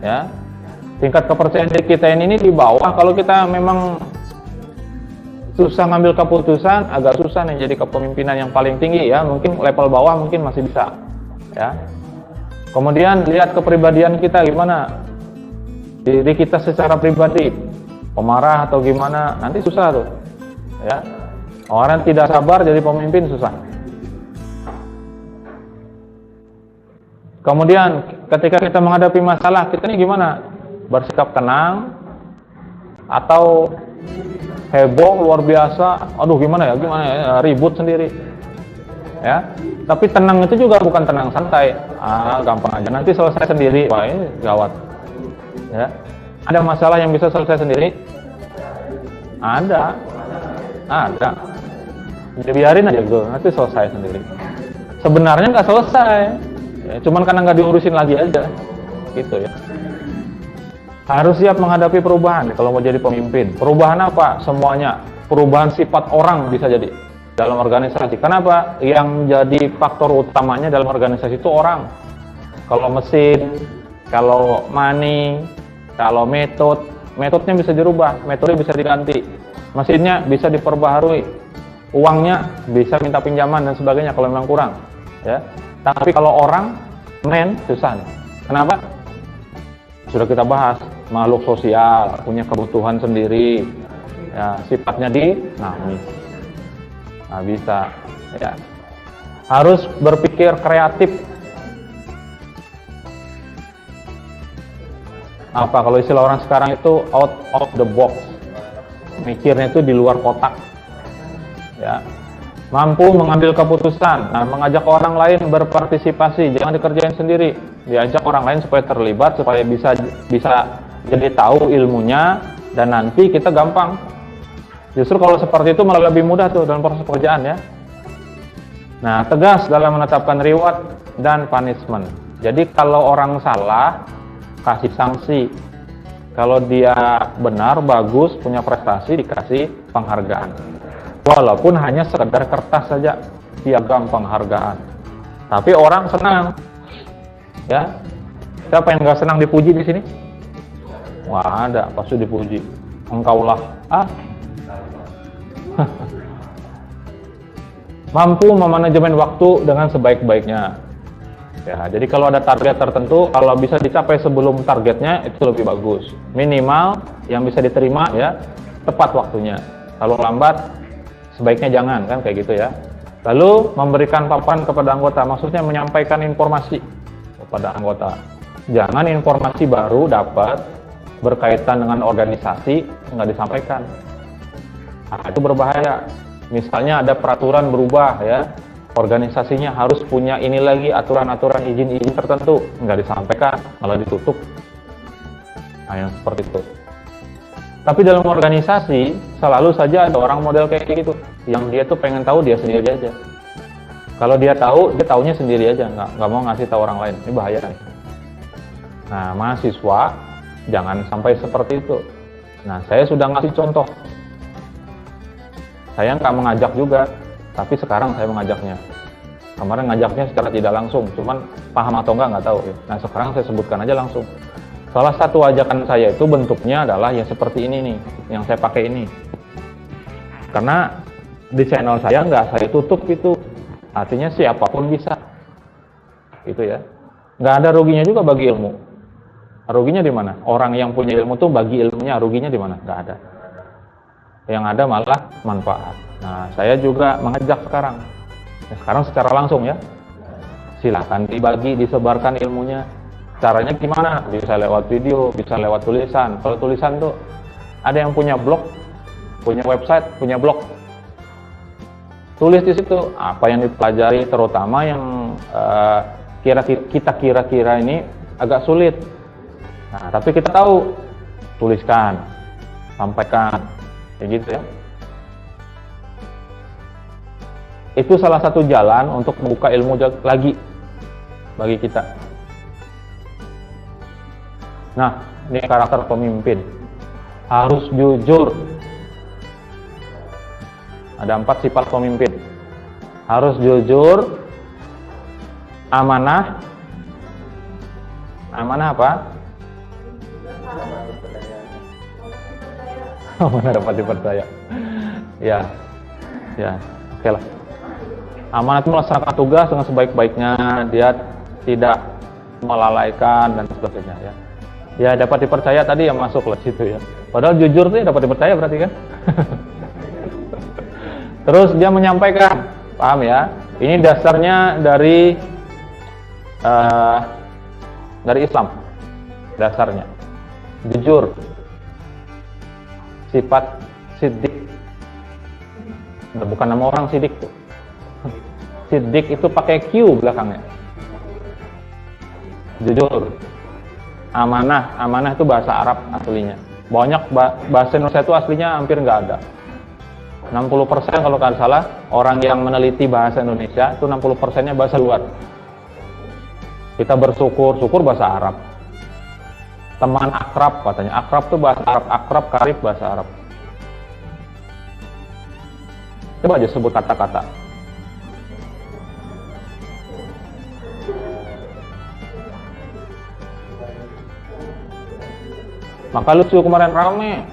ya. Tingkat kepercayaan diri kita ini di bawah. Kalau kita memang susah ngambil keputusan, agak susah nih jadi kepemimpinan yang paling tinggi ya. Mungkin level bawah mungkin masih bisa ya. Kemudian lihat kepribadian kita gimana, diri kita secara pribadi, pemarah atau gimana, nanti susah tuh ya. Orang tidak sabar jadi pemimpin susah. Kemudian ketika kita menghadapi masalah, kita ini gimana, bersikap tenang atau heboh luar biasa, aduh gimana ya, ribut sendiri ya. Tapi tenang itu juga bukan tenang santai, gampang aja nanti selesai sendiri, wah ini gawat ya. Ada masalah yang bisa selesai sendiri? Ada. Dibiarin aja gitu, nanti selesai sendiri. Sebenarnya nggak selesai ya, cuman karena nggak diurusin lagi aja gitu ya. Harus siap menghadapi perubahan kalau mau jadi pemimpin. Perubahan apa? Semuanya. Perubahan sifat orang bisa jadi dalam organisasi. Kenapa? Yang jadi faktor utamanya dalam organisasi itu orang. Kalau mesin, kalau money, kalau metodenya bisa dirubah, metode bisa diganti, mesinnya bisa diperbaharui, uangnya bisa minta pinjaman dan sebagainya kalau memang kurang ya. Tapi kalau orang, susah nih. Kenapa? Sudah kita bahas, makhluk sosial, punya kebutuhan sendiri ya, sifatnya dinamis. Nah, bisa ya. Harus berpikir kreatif. Apa kalau istilah orang sekarang itu out of the box, mikirnya itu di luar kotak ya. Mampu mengambil keputusan, nah mengajak orang lain berpartisipasi, jangan dikerjain sendiri, diajak orang lain supaya terlibat, supaya bisa jadi tahu ilmunya, dan nanti kita gampang. Justru kalau seperti itu malah lebih mudah tuh dalam proses pekerjaan ya. Nah, tegas dalam menetapkan reward dan punishment. Jadi kalau orang salah, kasih sanksi. Kalau dia benar, bagus, punya prestasi, dikasih penghargaan. Walaupun hanya sekedar kertas saja, piagam penghargaan. Tapi orang senang, ya. Siapa yang nggak senang dipuji di sini? Wah, ada, pasti dipuji. Engkaulah, mampu memanajemen waktu dengan sebaik-baiknya. Ya, jadi kalau ada target tertentu, kalau bisa dicapai sebelum targetnya itu lebih bagus. Minimal yang bisa diterima ya, tepat waktunya. Kalau lambat, sebaiknya jangan, kan kayak gitu ya. Lalu memberikan paparan kepada anggota, maksudnya menyampaikan informasi kepada anggota. Jangan informasi baru dapat berkaitan dengan organisasi nggak disampaikan. Nah, itu berbahaya. Misalnya ada peraturan berubah ya, organisasinya harus punya ini lagi, aturan-aturan izin-izin tertentu, nggak disampaikan, malah ditutup. Nah, yang seperti itu. Tapi dalam organisasi selalu saja ada orang model kayak gitu, yang dia tuh pengen tahu dia sendiri aja. Kalau dia tahu, dia taunya sendiri aja, nggak mau ngasih tahu orang lain. Ini bahaya kan? Nah, mahasiswa jangan sampai seperti itu. Nah, saya sudah ngasih contoh. Saya nggak mengajak juga, tapi sekarang saya mengajaknya. Kemarin ngajaknya secara tidak langsung, cuman paham atau nggak tahu. Nah, sekarang saya sebutkan aja langsung. Salah satu ajakan saya itu bentuknya adalah yang seperti ini nih, yang saya pakai ini. Karena di channel saya nggak saya tutup itu, artinya siapapun bisa, gitu ya. Nggak ada ruginya juga bagi ilmu. Ruginya di mana? Orang yang punya ilmu tuh bagi ilmunya, ruginya di mana? Nggak ada. Yang ada malah manfaat. Nah, saya juga mengajak sekarang. Nah, sekarang secara langsung ya. Silakan dibagi, disebarkan ilmunya. Caranya gimana? Bisa lewat video, bisa lewat tulisan. Kalau tulisan tuh ada yang punya blog, punya website, punya blog. Tulis di situ apa yang dipelajari, terutama yang kira-kira ini agak sulit. Nah, tapi kita tahu, tuliskan, sampaikan, kayak gitu ya. Itu salah satu jalan untuk membuka ilmu lagi bagi kita. Nah, ini karakter pemimpin. Harus jujur. Ada 4 sifat pemimpin. Harus jujur, amanah. Amanah apa? Amanah dapat dipercaya. Ya, oke lah. Amanah itu melaksanakan tugas dengan sebaik-baiknya, dia tidak melalaikan dan sebagainya ya. Ya dapat dipercaya tadi yang masuk lah situ ya. Padahal jujur tuh dapat dipercaya berarti kan. Terus dia menyampaikan, paham ya? Ini dasarnya dari Islam. Dasarnya jujur. Sifat siddiq. Bukan nama orang siddiq tuh. Siddiq itu pakai Q belakangnya. Jujur. Amanah itu bahasa Arab aslinya. Banyak bahasa Indonesia itu aslinya hampir nggak ada. 60% kalau nggak salah orang yang meneliti bahasa Indonesia itu 60%-nya bahasa luar. Kita bersyukur bahasa Arab. Teman akrab katanya. Akrab itu bahasa Arab. Akrab, karib bahasa Arab. Coba aja sebut kata-kata. Maka lucu kemarin rame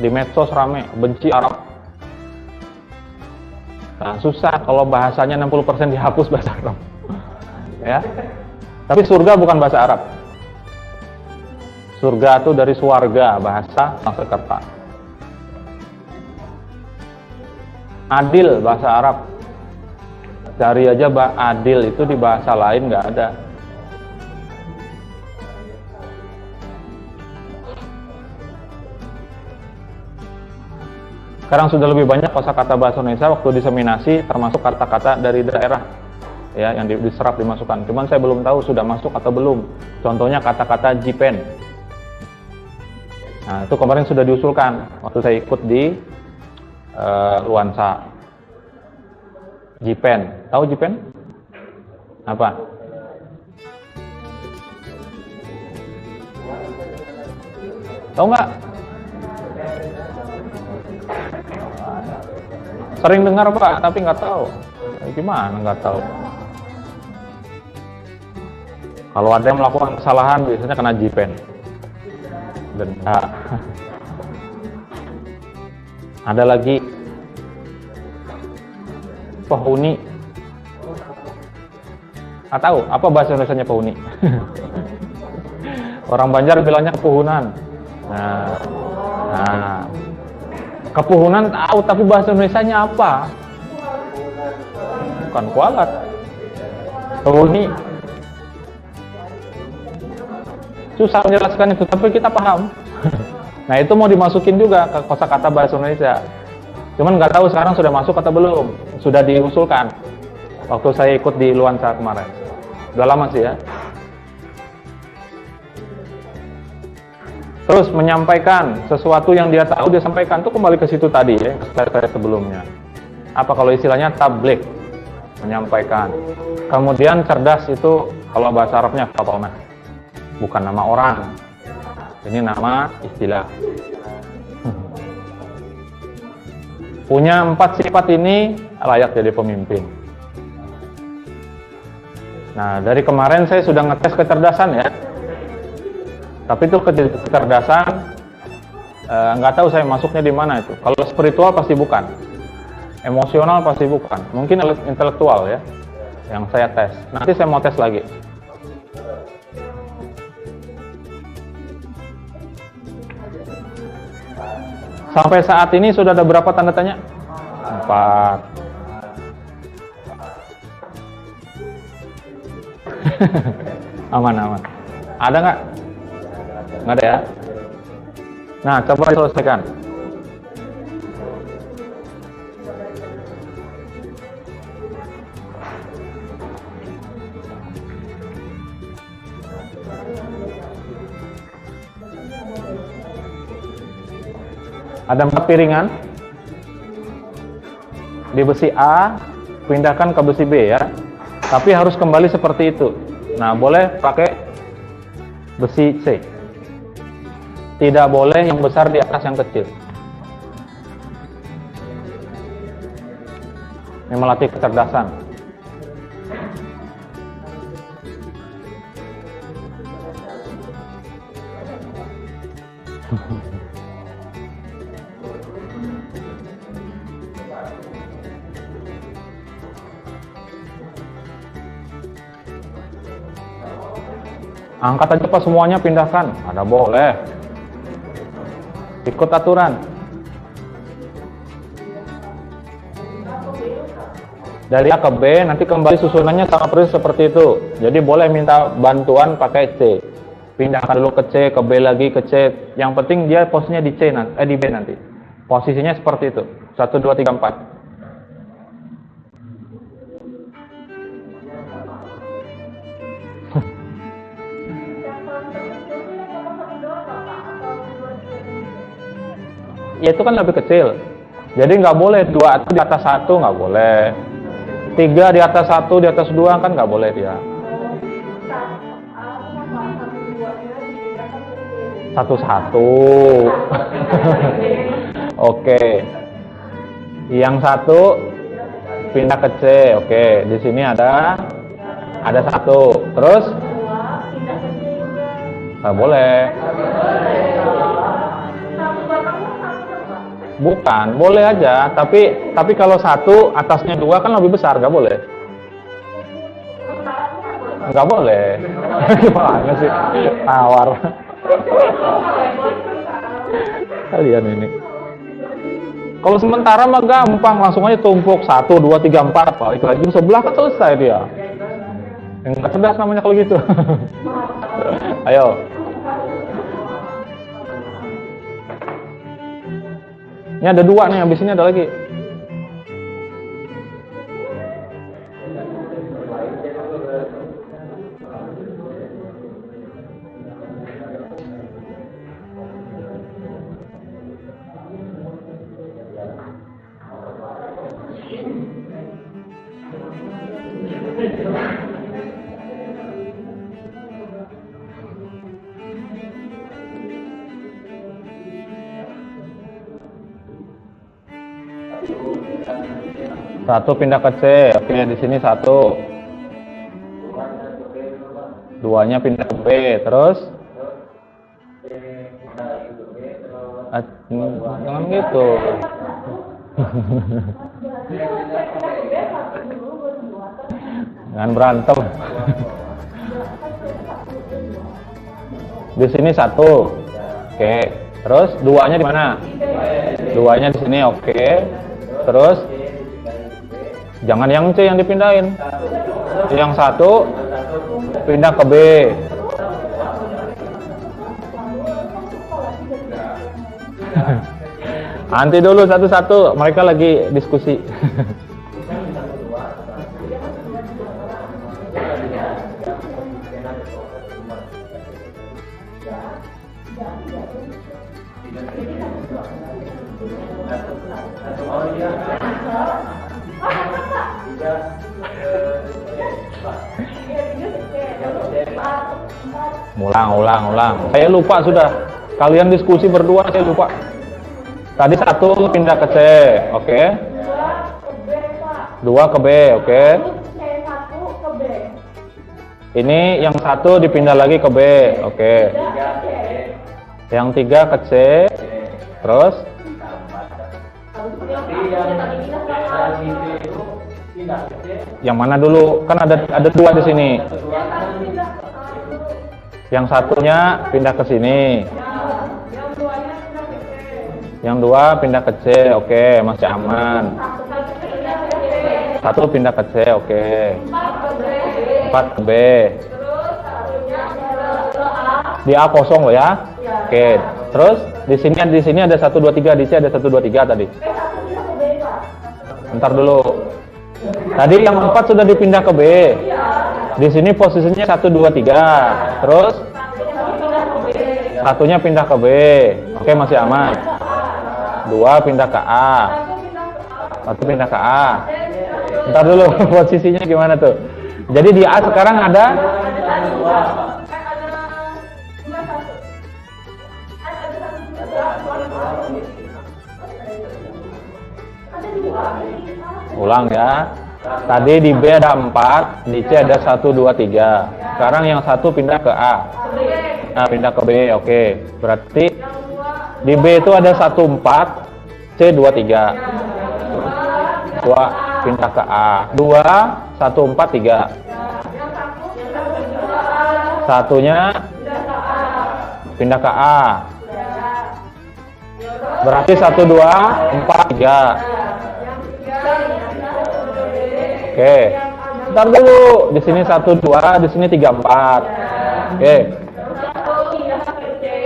di medsos, rame benci Arab. Nah, susah kalau bahasanya 60% dihapus bahasa Arab. Ya. Tapi surga bukan bahasa Arab. Surga itu dari swarga, bahasa Sanskerta. Adil bahasa Arab. Cari aja adil itu di bahasa lain nggak ada. Sekarang sudah lebih banyak kosakata bahasa Indonesia waktu diseminasi, termasuk kata-kata dari daerah ya yang diserap dimasukkan. Cuman saya belum tahu sudah masuk atau belum. Contohnya kata-kata jipen. Nah, itu kemarin sudah diusulkan waktu saya ikut di Luansa. Jipen. Tahu jipen? Apa? Tahu nggak? Sering dengar Pak, tapi nggak tahu. Gimana nggak tahu? Kalau ada yang melakukan kesalahan, biasanya kena jipen. Denda. Ada lagi penghuni. Nggak tahu apa bahasa Indonesianya penghuni. Orang Banjar bilangnya kepuhunan. Nah. Kepuhunan tahu, tapi bahasa Indonesianya apa? Bukan kualat. Penghuni. Susah menjelaskan itu, tapi kita paham. Nah, itu mau dimasukin juga ke kosakata bahasa Indonesia. Cuman nggak tahu sekarang sudah masuk atau belum. Sudah diusulkan. Waktu saya ikut di Luansa kemarin. Udah lama sih ya. Terus menyampaikan sesuatu yang dia tahu, dia sampaikan. Itu kembali ke situ tadi ya, slide sebelumnya. Apa kalau istilahnya tabligh, menyampaikan. Kemudian cerdas itu kalau bahasa Arabnya fatonah, bukan nama orang. Ini nama istilah. Punya 4 sifat ini layak jadi pemimpin. Nah, dari kemarin saya sudah ngetes kecerdasan ya. Tapi itu kecerdasan nggak tahu saya masuknya di mana itu. Kalau spiritual pasti bukan, emosional pasti bukan, mungkin intelektual ya yang saya tes. Nanti saya mau tes lagi. Sampai saat ini sudah ada berapa tanda tanya? 4. Aman. Ada nggak? Nggak ada ya? Nah, coba diselesaikan. Ada 4 piringan. Di besi A pindahkan ke besi B ya. Tapi harus kembali seperti itu. Nah, boleh pakai besi C. Tidak boleh yang besar di atas yang kecil. Ini melatih kecerdasan. Angkat aja pas semuanya, pindahkan. Ada boleh. Ikut aturan. Dari A ke B, nanti kembali susunannya sama persis seperti itu. Jadi boleh minta bantuan pakai C. Pindahkan dulu ke C, ke B lagi, ke C. Yang penting dia posisinya di C nanti, di B nanti. Posisinya seperti itu. 1, 2, 3, 4. Ya itu kan lebih kecil. Jadi nggak boleh 2 di atas 1, nggak boleh. 3 di atas 1, di atas 2 kan nggak boleh dia. 1, 1. Oke. Yang 1 pindah ke C. Oke, di sini ada 1. Terus nggak boleh. Bukan, boleh aja, tapi kalau 1 atasnya 2 kan lebih besar, nggak boleh. Nggak boleh. Gimana sih? Tawar. Kalian ini. Kalau sementara mah gampang, langsung aja tumpuk 1, 2, 3, 4. Itu aja sebelah kan selesai dia. Yang nggak cerdas namanya kalau gitu. Ayo. Ini ada 2 nih, habis ini ada lagi. Satu pindah ke C. Oke, di sini 1. 2-nya pindah ke B. Terus jangan gitu. Jangan berantem. Di sini 1. Oke. Terus 2-nya di mana? 2-nya di sini. Oke. Terus jangan yang C yang dipindahin. Yang 1 pindah ke B. Nanti dulu satu-satu, mereka lagi diskusi. Ulang. Saya lupa sudah. Kalian diskusi berdua, saya lupa. Tadi 1 pindah ke C, oke. 2 ke B, oke. Ini yang 1 dipindah lagi ke B, oke. Yang 3 ke C, terus yang mana dulu? Kan ada 2 di sini. Yang 1-nya pindah ke sini. Yang 2 pindah ke C, oke, masih aman. 1 pindah ke C, oke. 4 ke B. Di A kosong loh ya. Oke. Terus di sini ada 1, 2, 3, di C ada 1, 2, 3 tadi. Bentar dulu. Tadi yang 4 sudah dipindah ke B. Di sini posisinya 1, 2, 3. Terus 1-nya pindah ke B. Oke, masih aman. 2 pindah ke A. 1 pindah ke A. Ntar dulu, posisinya gimana tuh? Jadi di A sekarang ada ulang ya. Tadi di B ada 4, di C ada 1, 2, 3. Sekarang yang satu pindah ke A. Nah, pindah ke B, oke. Berarti di B itu ada 1, 4, C 2, 3. 2 pindah ke A. 2, 1, 4, 3. Satunya pindah ke A. Berarti 1, 2, 4, 3. Oke. Ntar dulu. Di sini 1, 2, di sini 3, 4. Oke.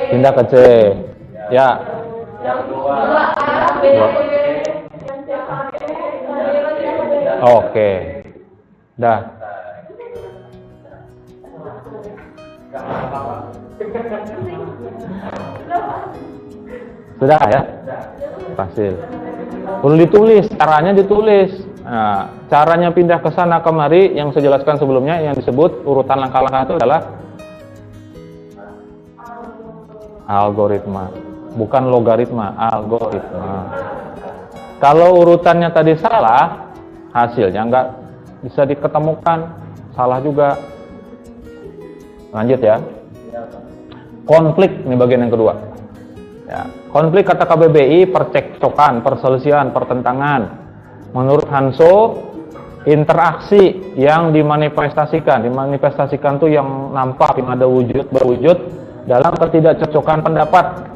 Pindah ke C. Ya. Oke. Dah. Sudah ya? Hasil. Perlu ditulis, caranya ditulis. Nah, caranya pindah ke sana kemari yang saya jelaskan sebelumnya yang disebut urutan langkah-langkah itu adalah algoritma, bukan logaritma, algoritma. Kalau urutannya tadi salah, hasilnya nggak bisa diketemukan, salah juga. Lanjut ya. Konflik ini bagian yang kedua. Ya, konflik kata KBBI percekcokan, perselisihan, pertentangan. Menurut Hanso, interaksi yang dimanifestasikan tuh yang nampak, yang ada wujud berwujud dalam ketidakcocokan pendapat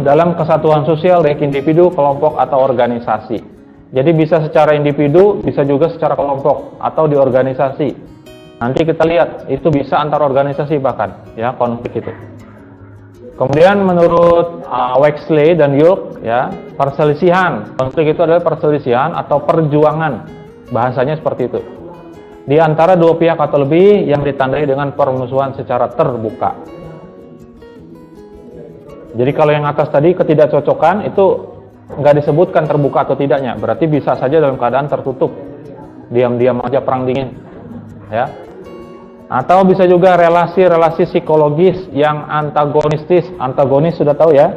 dalam kesatuan sosial baik individu, kelompok atau organisasi. Jadi bisa secara individu, bisa juga secara kelompok atau di organisasi. Nanti kita lihat itu bisa antar organisasi bahkan ya konflik itu. Kemudian menurut Wexley dan York ya, perselisihan, konflik itu adalah perselisihan atau perjuangan, bahasanya seperti itu, di antara dua pihak atau lebih yang ditandai dengan permusuhan secara terbuka. Jadi kalau yang atas tadi ketidakcocokan itu nggak disebutkan terbuka atau tidaknya, berarti bisa saja dalam keadaan tertutup, diam-diam aja perang dingin ya. Atau bisa juga relasi-relasi psikologis yang antagonis sudah tahu ya.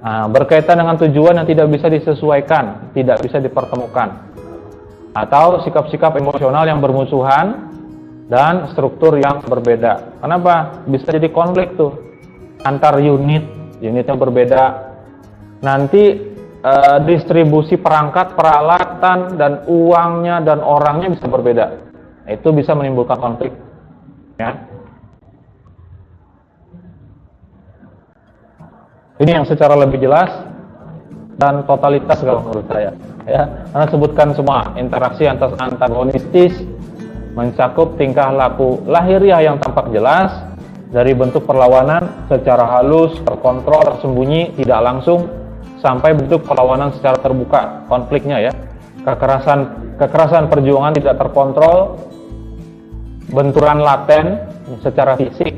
Nah, berkaitan dengan tujuan yang tidak bisa disesuaikan, tidak bisa dipertemukan. Atau sikap-sikap emosional yang bermusuhan dan struktur yang berbeda. Kenapa? Bisa jadi konflik tuh antar unitnya berbeda. Nanti distribusi perangkat, peralatan dan uangnya dan orangnya bisa berbeda. Itu bisa menimbulkan konflik ya. Ini yang secara lebih jelas dan totalitas kalau menurut saya ya, karena sebutkan semua interaksi antagonistis mencakup tingkah laku lahiriah yang tampak jelas dari bentuk perlawanan secara halus, terkontrol, tersembunyi, tidak langsung sampai bentuk perlawanan secara terbuka, konfliknya ya. Kekerasan perjuangan tidak terkontrol, benturan laten secara fisik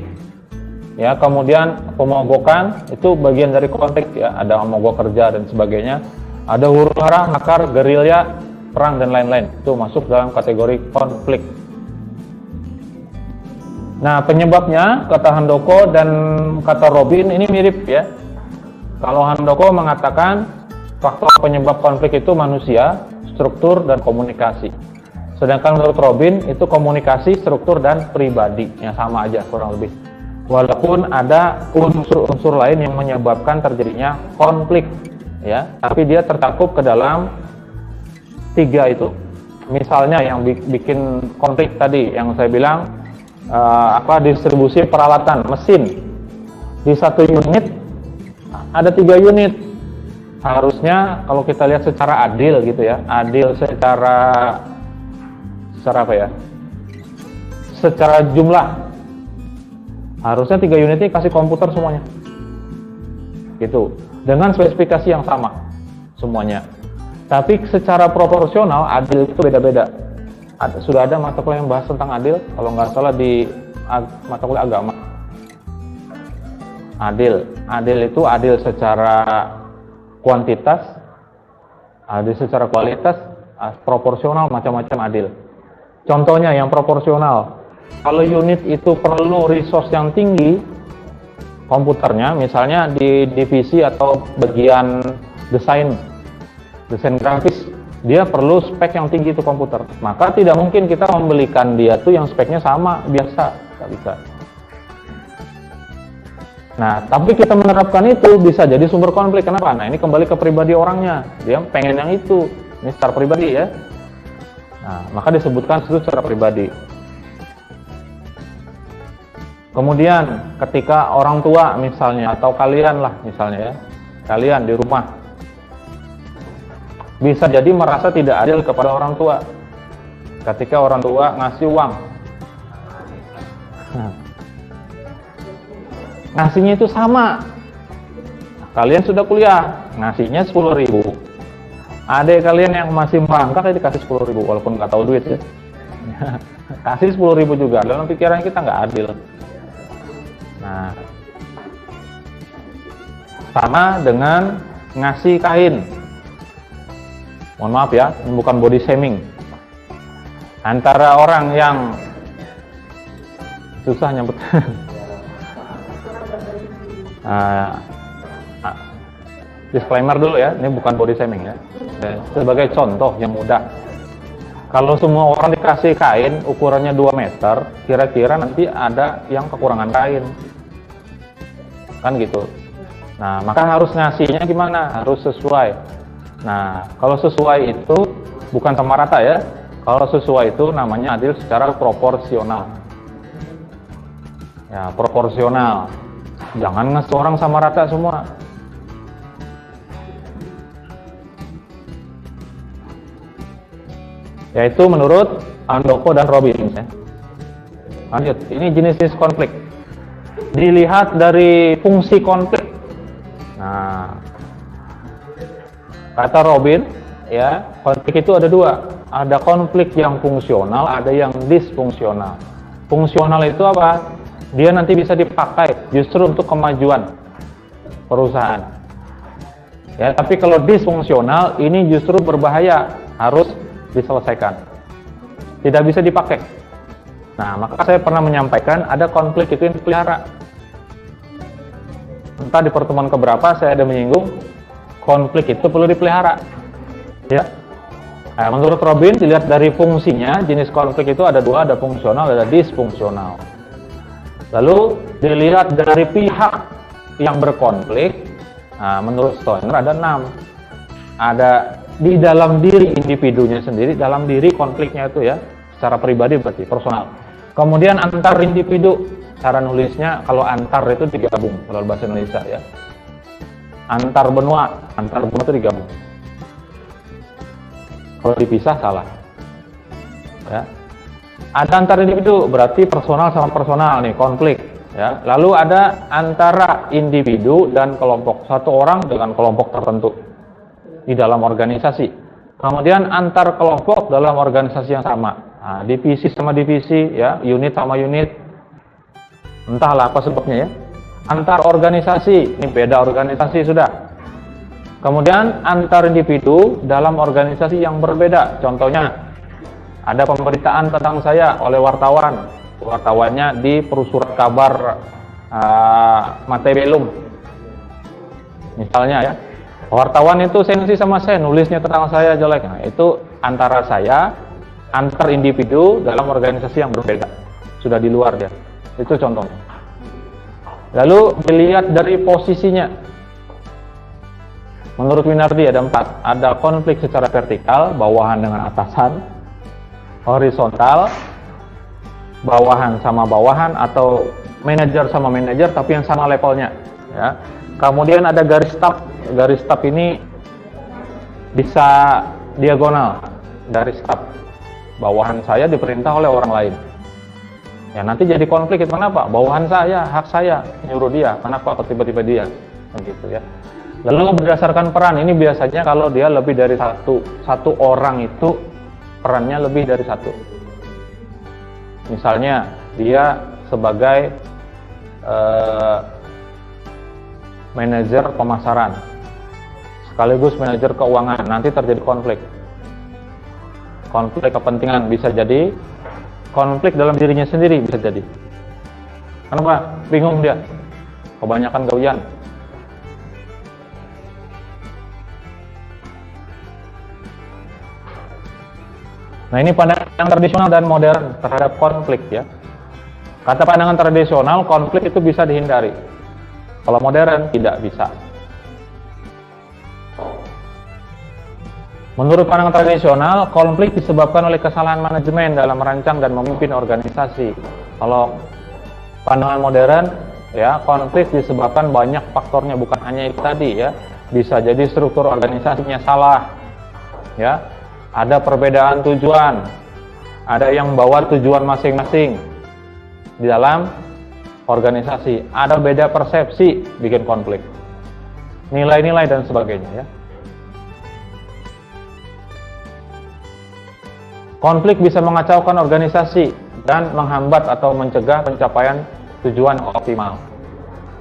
ya, kemudian pemogokan itu bagian dari konflik ya, ada mogok kerja dan sebagainya, ada huru-hara, makar, gerilya, perang dan lain-lain, itu masuk dalam kategori konflik. Nah, penyebabnya kata Handoko dan kata Robin ini mirip ya. Kalau Handoko mengatakan faktor penyebab konflik itu manusia, struktur dan komunikasi. Sedangkan menurut Robin itu komunikasi, struktur, dan pribadi yang sama aja kurang lebih. Walaupun ada unsur-unsur lain yang menyebabkan terjadinya konflik, ya, tapi dia tercakup ke dalam tiga itu. Misalnya yang bikin konflik tadi, yang saya bilang distribusi peralatan, mesin. Di satu unit ada 3 unit. Harusnya kalau kita lihat secara adil gitu ya, adil secara apa ya? Secara jumlah. Harusnya 3 unit ini kasih komputer semuanya. Gitu. Dengan spesifikasi yang sama semuanya. Tapi secara proporsional adil itu beda-beda. Sudah ada mata kuliah yang bahas tentang adil, kalau nggak salah di mata kuliah agama. Adil itu adil secara kuantitas, adil secara kualitas, proporsional, macam-macam, adil. Contohnya yang proporsional, kalau unit itu perlu resource yang tinggi, komputernya misalnya di divisi atau bagian desain grafis, dia perlu spek yang tinggi itu komputer, maka tidak mungkin kita membelikan dia tuh yang speknya sama biasa, nggak bisa. Nah, tapi kita menerapkan itu bisa jadi sumber konflik. Kenapa? Nah, ini kembali ke pribadi orangnya, dia pengen yang itu, ini secara pribadi ya. Nah, maka disebutkan itu secara pribadi. Kemudian ketika orang tua misalnya, atau kalian lah misalnya ya, kalian di rumah bisa jadi merasa tidak adil kepada orang tua ketika orang tua ngasih uang. Ngasihnya itu sama, kalian sudah kuliah, ngasihnya 10.000. Adik kalian yang masih merangkak dikasih 10.000 walaupun nggak tahu duit ya. Kasih 10.000 juga, dalam pikiran kita nggak adil. Nah, sama dengan ngasih kain. Mohon maaf ya, ini bukan body shaming. Antara orang yang susah nyebut. Disclaimer dulu ya, ini bukan body shaming ya. Sebagai contoh yang mudah. Kalau semua orang dikasih kain ukurannya 2 meter, kira-kira nanti ada yang kekurangan kain. Kan gitu. Nah, maka harus ngasihnya gimana? Harus sesuai. Nah, kalau sesuai itu bukan sama rata ya. Kalau sesuai itu namanya adil secara proporsional. Ya, proporsional. Jangan ngasih orang sama rata semua. Yaitu menurut Andoko dan Robbins ya. Lanjut, ini jenis konflik. Dilihat dari fungsi konflik. Nah, kata Robin ya, konflik itu ada 2. Ada konflik yang fungsional, ada yang disfungsional. Fungsional itu apa? Dia nanti bisa dipakai justru untuk kemajuan perusahaan. Ya, tapi kalau disfungsional ini justru berbahaya, harus diselesaikan. Tidak bisa dipakai. Nah, maka saya pernah menyampaikan ada konflik itu yang dipelihara. Entah di pertemuan keberapa saya ada menyinggung konflik itu perlu dipelihara. Ya. Nah, menurut Robin dilihat dari fungsinya, jenis konflik itu ada 2, ada fungsional, ada disfungsional. Lalu dilihat dari pihak yang berkonflik. Nah, menurut Stoner ada 6. Ada di dalam diri individunya sendiri, dalam diri konfliknya itu ya, secara pribadi berarti personal. Kemudian antar individu, cara nulisnya kalau antar itu digabung kalau bahasa Indonesia ya. Antar benua itu digabung. Kalau dipisah salah. Ya. Ada antar individu berarti personal sama personal nih, konflik ya. Lalu ada antara individu dan kelompok, satu orang dengan kelompok tertentu di dalam organisasi. Kemudian antar kelompok dalam organisasi yang sama. Nah, divisi sama divisi ya, unit sama unit. Entahlah apa sebabnya ya. Antar organisasi, ini beda organisasi sudah. Kemudian antar individu dalam organisasi yang berbeda. Contohnya ada pemberitaan tentang saya oleh wartawan. Wartawannya di Perusurat Kabar Mate Belum. Misalnya ya. Wartawan itu sensi sama saya, nulisnya tentang saya jelek. Nah, itu antara saya, antar individu dalam organisasi yang berbeda. Sudah di luar dia. Itu contohnya. Lalu dilihat dari posisinya. Menurut Winardi ada 4. Ada konflik secara vertikal, bawahan dengan atasan. Horizontal, bawahan sama bawahan, atau manajer sama manajer tapi yang sama levelnya. Ya. Kemudian ada garis staf. Garis staf ini bisa diagonal. Garis staf, bawahan saya diperintah oleh orang lain. Ya nanti jadi konflik itu kenapa? Bawahan saya, hak saya, nyuruh dia. Kenapa tiba-tiba dia? Gitu ya. Lalu berdasarkan peran, ini biasanya kalau dia lebih dari satu orang itu perannya lebih dari 1. Misalnya dia sebagai manajer pemasaran sekaligus manajer keuangan, nanti terjadi konflik. konflik kepentingan, bisa jadi konflik dalam dirinya sendiri, bisa jadi. Kenapa? Bingung dia, kebanyakan gawian. Nah, ini pandangan tradisional dan modern terhadap konflik ya. Kata pandangan tradisional, konflik itu bisa dihindari. Kalau modern, tidak bisa. Menurut pandangan tradisional, konflik disebabkan oleh kesalahan manajemen dalam merancang dan memimpin organisasi. Kalau pandangan modern, ya, konflik disebabkan banyak faktornya, bukan hanya itu tadi ya. Bisa jadi struktur organisasinya salah, ya. Ada perbedaan tujuan, ada yang bawa tujuan masing-masing di dalam organisasi, ada beda persepsi, bikin konflik, nilai-nilai dan sebagainya ya. Konflik bisa mengacaukan organisasi dan menghambat atau mencegah pencapaian tujuan optimal.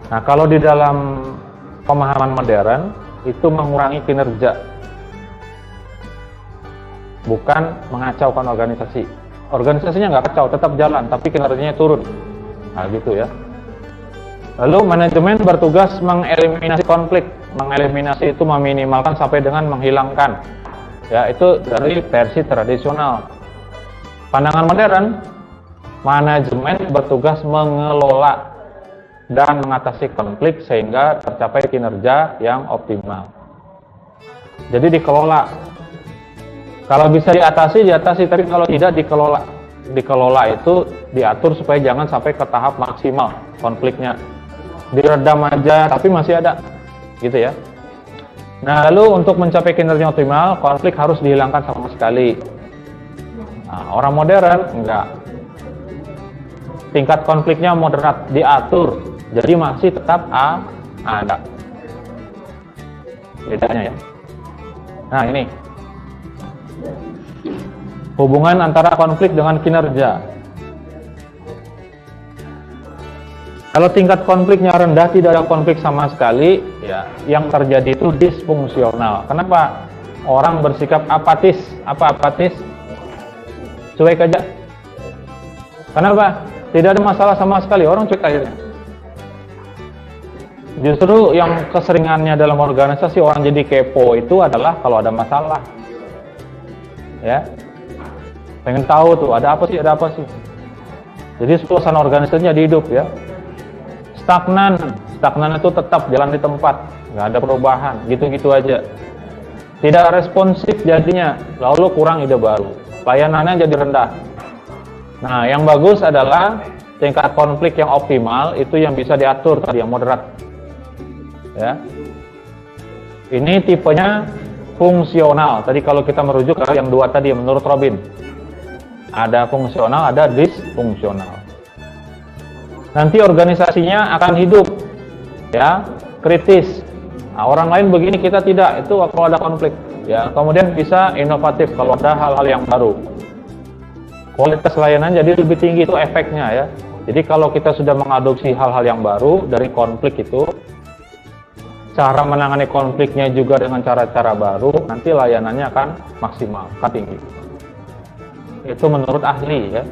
Nah, kalau di dalam pemahaman modern itu mengurangi kinerja, bukan mengacaukan organisasi. Organisasinya nggak kacau, tetap jalan, tapi kinerjanya turun. Nah, gitu ya. Lalu manajemen bertugas mengeliminasi konflik. Mengeliminasi itu meminimalkan sampai dengan menghilangkan. Ya, itu dari versi tradisional. Pandangan modern, manajemen bertugas mengelola dan mengatasi konflik sehingga tercapai kinerja yang optimal. Jadi dikelola. Kalau bisa diatasi, tapi kalau tidak dikelola. Dikelola itu diatur supaya jangan sampai ke tahap maksimal konfliknya. Diredam aja, tapi masih ada. Gitu ya. Nah, lalu untuk mencapai kinerja optimal, konflik harus dihilangkan sama sekali. Nah, orang modern, enggak. Tingkat konfliknya moderat, diatur. Jadi masih tetap ada. Bedanya ya. Nah, ini. Hubungan antara konflik dengan kinerja. Kalau tingkat konfliknya rendah, tidak ada konflik sama sekali, ya, yang terjadi itu disfungsional. Kenapa? Orang bersikap apatis. Apa apatis? Cuek aja. Kenapa? Tidak ada masalah sama sekali, orang cuek akhirnya. Justru yang keseringannya dalam organisasi orang jadi kepo itu adalah kalau ada masalah. Ya. Pengen tahu tuh ada apa sih. Jadi suasana organisasinya hidup ya. Stagnan itu tetap jalan di tempat, nggak ada perubahan, gitu-gitu aja. Tidak responsif jadinya, lalu kurang ide baru, layanannya jadi rendah. Nah, yang bagus adalah tingkat konflik yang optimal itu yang bisa diatur tadi, yang moderat. Ya. Ini tipenya fungsional. Tadi kalau kita merujuk ke yang dua tadi menurut Robin. Ada fungsional, ada disfungsional. Nanti organisasinya akan hidup, ya, kritis. Nah, orang lain begini, kita tidak. Itu kalau ada konflik, ya. Kemudian bisa inovatif kalau ada hal-hal yang baru. Kualitas layanan jadi lebih tinggi, itu efeknya ya. Jadi kalau kita sudah mengadopsi hal-hal yang baru dari konflik itu, cara menangani konfliknya juga dengan cara-cara baru, nanti layanannya akan maksimal, akan tinggi. Itu menurut ahli ya.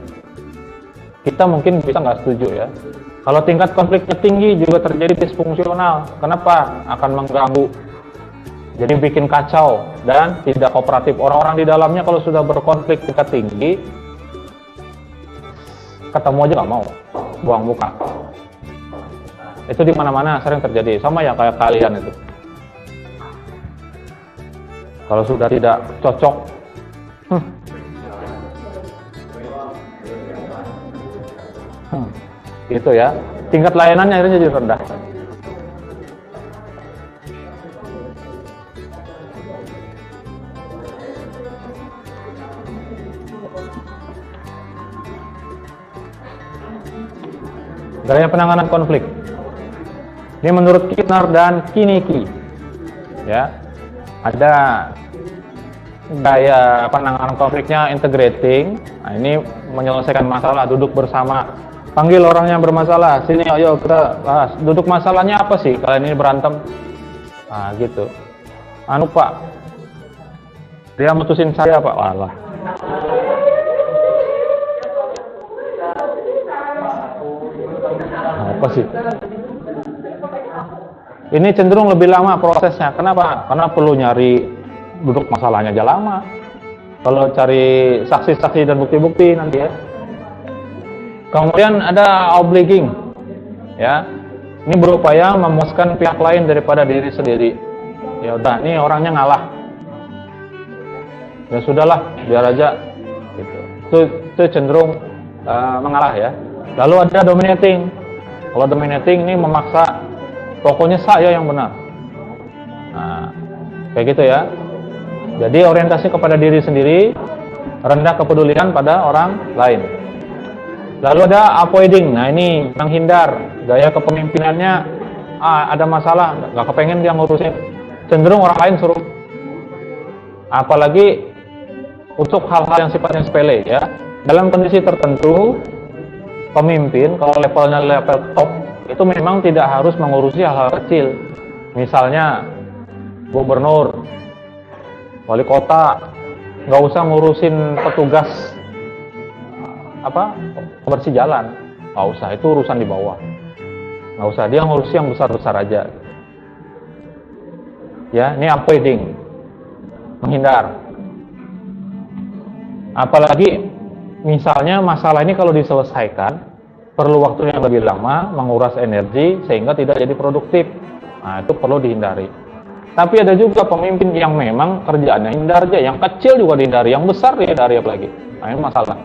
Kita mungkin bisa nggak setuju ya. Kalau tingkat konfliknya tinggi juga terjadi disfungsional. Kenapa? Akan mengganggu. Jadi bikin kacau dan tidak kooperatif. Orang-orang di dalamnya kalau sudah berkonflik tingkat tinggi, ketemu aja nggak mau, buang muka. Itu di mana-mana sering terjadi. Sama ya kayak kalian itu. Kalau sudah tidak cocok, gitu ya, tingkat layanannya akhirnya jadi rendah. Gaya penanganan konflik ini menurut Kittner dan Kinnicky, ya, ada gaya penanganan konfliknya integrating. Nah, ini menyelesaikan masalah, duduk bersama, panggil orang yang bermasalah, sini ayo kita bahas, duduk masalahnya apa sih kalian ini berantem. Nah gitu, anu Pak, dia mutusin saya Pak, walah Apa sih? Ini cenderung lebih lama prosesnya. Kenapa? Karena perlu nyari duduk masalahnya aja lama. Kalau cari saksi-saksi dan bukti-bukti nanti ya. Kemudian ada obliging, ya. Ini berupaya memuaskan pihak lain daripada diri sendiri. Ya udah, ini orangnya ngalah. Ya sudahlah, biar aja. Gitu. Itu cenderung mengalah ya. Lalu ada dominating. Kalau dominating ini memaksa, pokoknya saya yang benar. Nah, kayak gitu ya. Jadi orientasi kepada diri sendiri, rendah kepedulian pada orang lain. Lalu ada avoiding. Nah ini menghindar. Gaya kepemimpinannya ada masalah, nggak kepengen dia ngurusin. Cenderung orang lain suruh. Apalagi untuk hal-hal yang sifatnya sepele ya. Dalam kondisi tertentu, pemimpin kalau levelnya level top itu memang tidak harus mengurusi hal-hal kecil. Misalnya gubernur, wali kota, nggak usah ngurusin petugas bersih jalan, nggak usah, itu urusan di bawah, nggak usah, dia ngurusi yang besar-besar aja. Ya, ini avoiding, menghindar. Apalagi misalnya masalah ini kalau diselesaikan perlu waktu yang lebih lama, menguras energi sehingga tidak jadi produktif. Nah, itu perlu dihindari. Tapi ada juga pemimpin yang memang kerjaannya hindar aja, yang kecil juga dihindari, yang besar dihindari apalagi. Nah, ini masalah.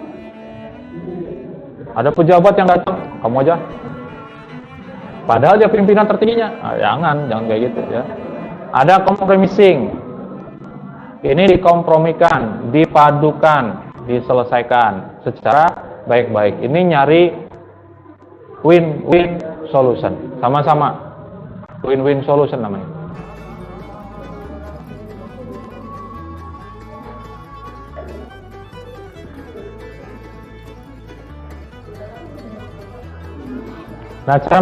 Ada pejabat yang datang, kamu aja. Padahal dia pimpinan tertingginya. Nah, jangan kayak gitu ya. Ada compromising. Ini dikompromikan, dipadukan, diselesaikan secara baik-baik. Ini nyari win-win solution. Sama-sama. Win-win solution namanya. Nah, cara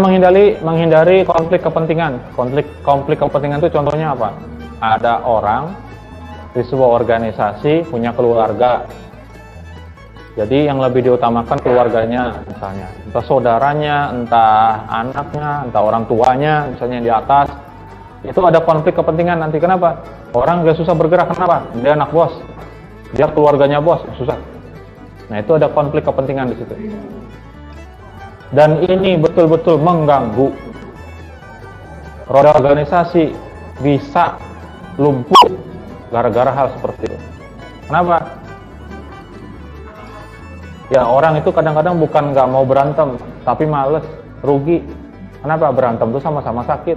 menghindari konflik kepentingan. Konflik kepentingan itu contohnya apa? Ada orang di sebuah organisasi punya keluarga. Jadi yang lebih diutamakan keluarganya, misalnya entah saudaranya, entah anaknya, entah orang tuanya, misalnya di atas. Itu ada konflik kepentingan nanti. Kenapa? Orang gak susah bergerak. Kenapa? Dia anak bos, dia keluarganya bos, susah. Nah, itu ada konflik kepentingan di situ. Dan ini betul-betul mengganggu. Roda organisasi bisa lumpuh gara-gara hal seperti itu. Kenapa? Ya, orang itu kadang-kadang bukan nggak mau berantem, tapi males, rugi. Kenapa? Berantem itu sama-sama sakit.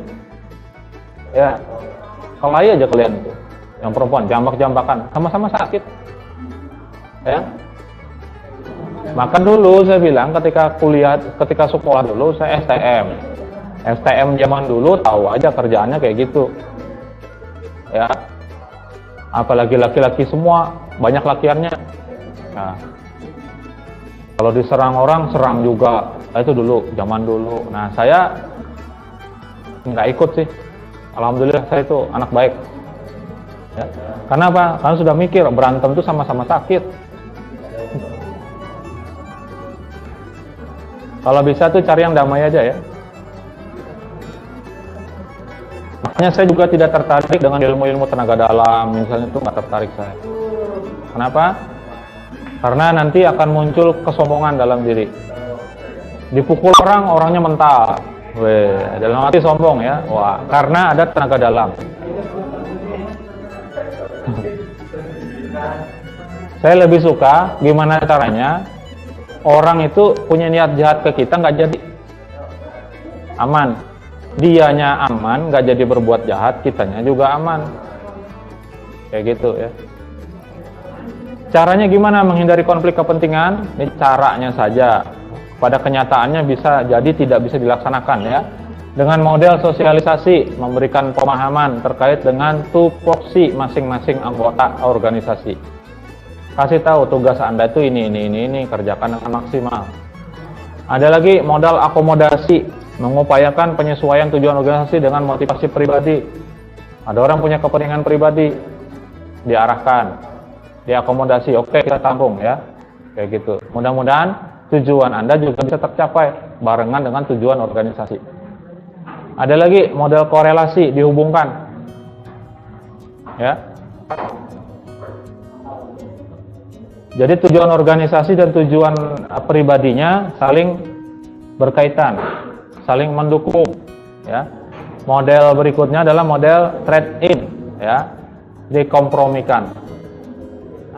Ya, kelahi aja kalian itu. Yang perempuan jambak-jambakan, sama-sama sakit. Ya. Maka dulu saya bilang ketika sekolah dulu saya STM. STM zaman dulu tahu aja kerjaannya kayak gitu. Ya. Apalagi laki-laki semua, banyak lakiannya. Nah, kalau diserang orang, serang juga. Nah, itu dulu, zaman dulu. Nah, saya nggak ikut sih. Alhamdulillah saya itu anak baik. Ya. Kenapa? Karena sudah mikir berantem itu sama-sama sakit. Kalau bisa tuh cari yang damai aja ya. Makanya saya juga tidak tertarik dengan ilmu-ilmu tenaga dalam, misalnya itu nggak tertarik saya. Kenapa? Karena nanti akan muncul kesombongan dalam diri. Dipukul orang, orangnya mental. Dalam hati sombong ya. Wah, karena ada tenaga dalam. Saya lebih suka gimana caranya orang itu punya niat jahat ke kita nggak jadi aman. Dianya aman, nggak jadi berbuat jahat, kitanya juga aman. Kayak gitu ya. Caranya gimana menghindari konflik kepentingan? Ini caranya saja. Pada kenyataannya bisa jadi tidak bisa dilaksanakan ya. Dengan model sosialisasi, memberikan pemahaman terkait dengan tupoksi masing-masing anggota organisasi. Kasih tahu tugas Anda itu ini, kerjakan dengan maksimal. Ada lagi modal akomodasi, mengupayakan penyesuaian tujuan organisasi dengan motivasi pribadi. Ada orang punya kepentingan pribadi, diarahkan. diakomodasi, oke kita tampung ya, kayak gitu. Mudah-mudahan tujuan Anda juga bisa tercapai barengan dengan tujuan organisasi. Ada lagi model korelasi, dihubungkan ya. Jadi tujuan organisasi dan tujuan pribadinya saling berkaitan, saling mendukung ya. Model berikutnya adalah model trade-in ya, dikompromikan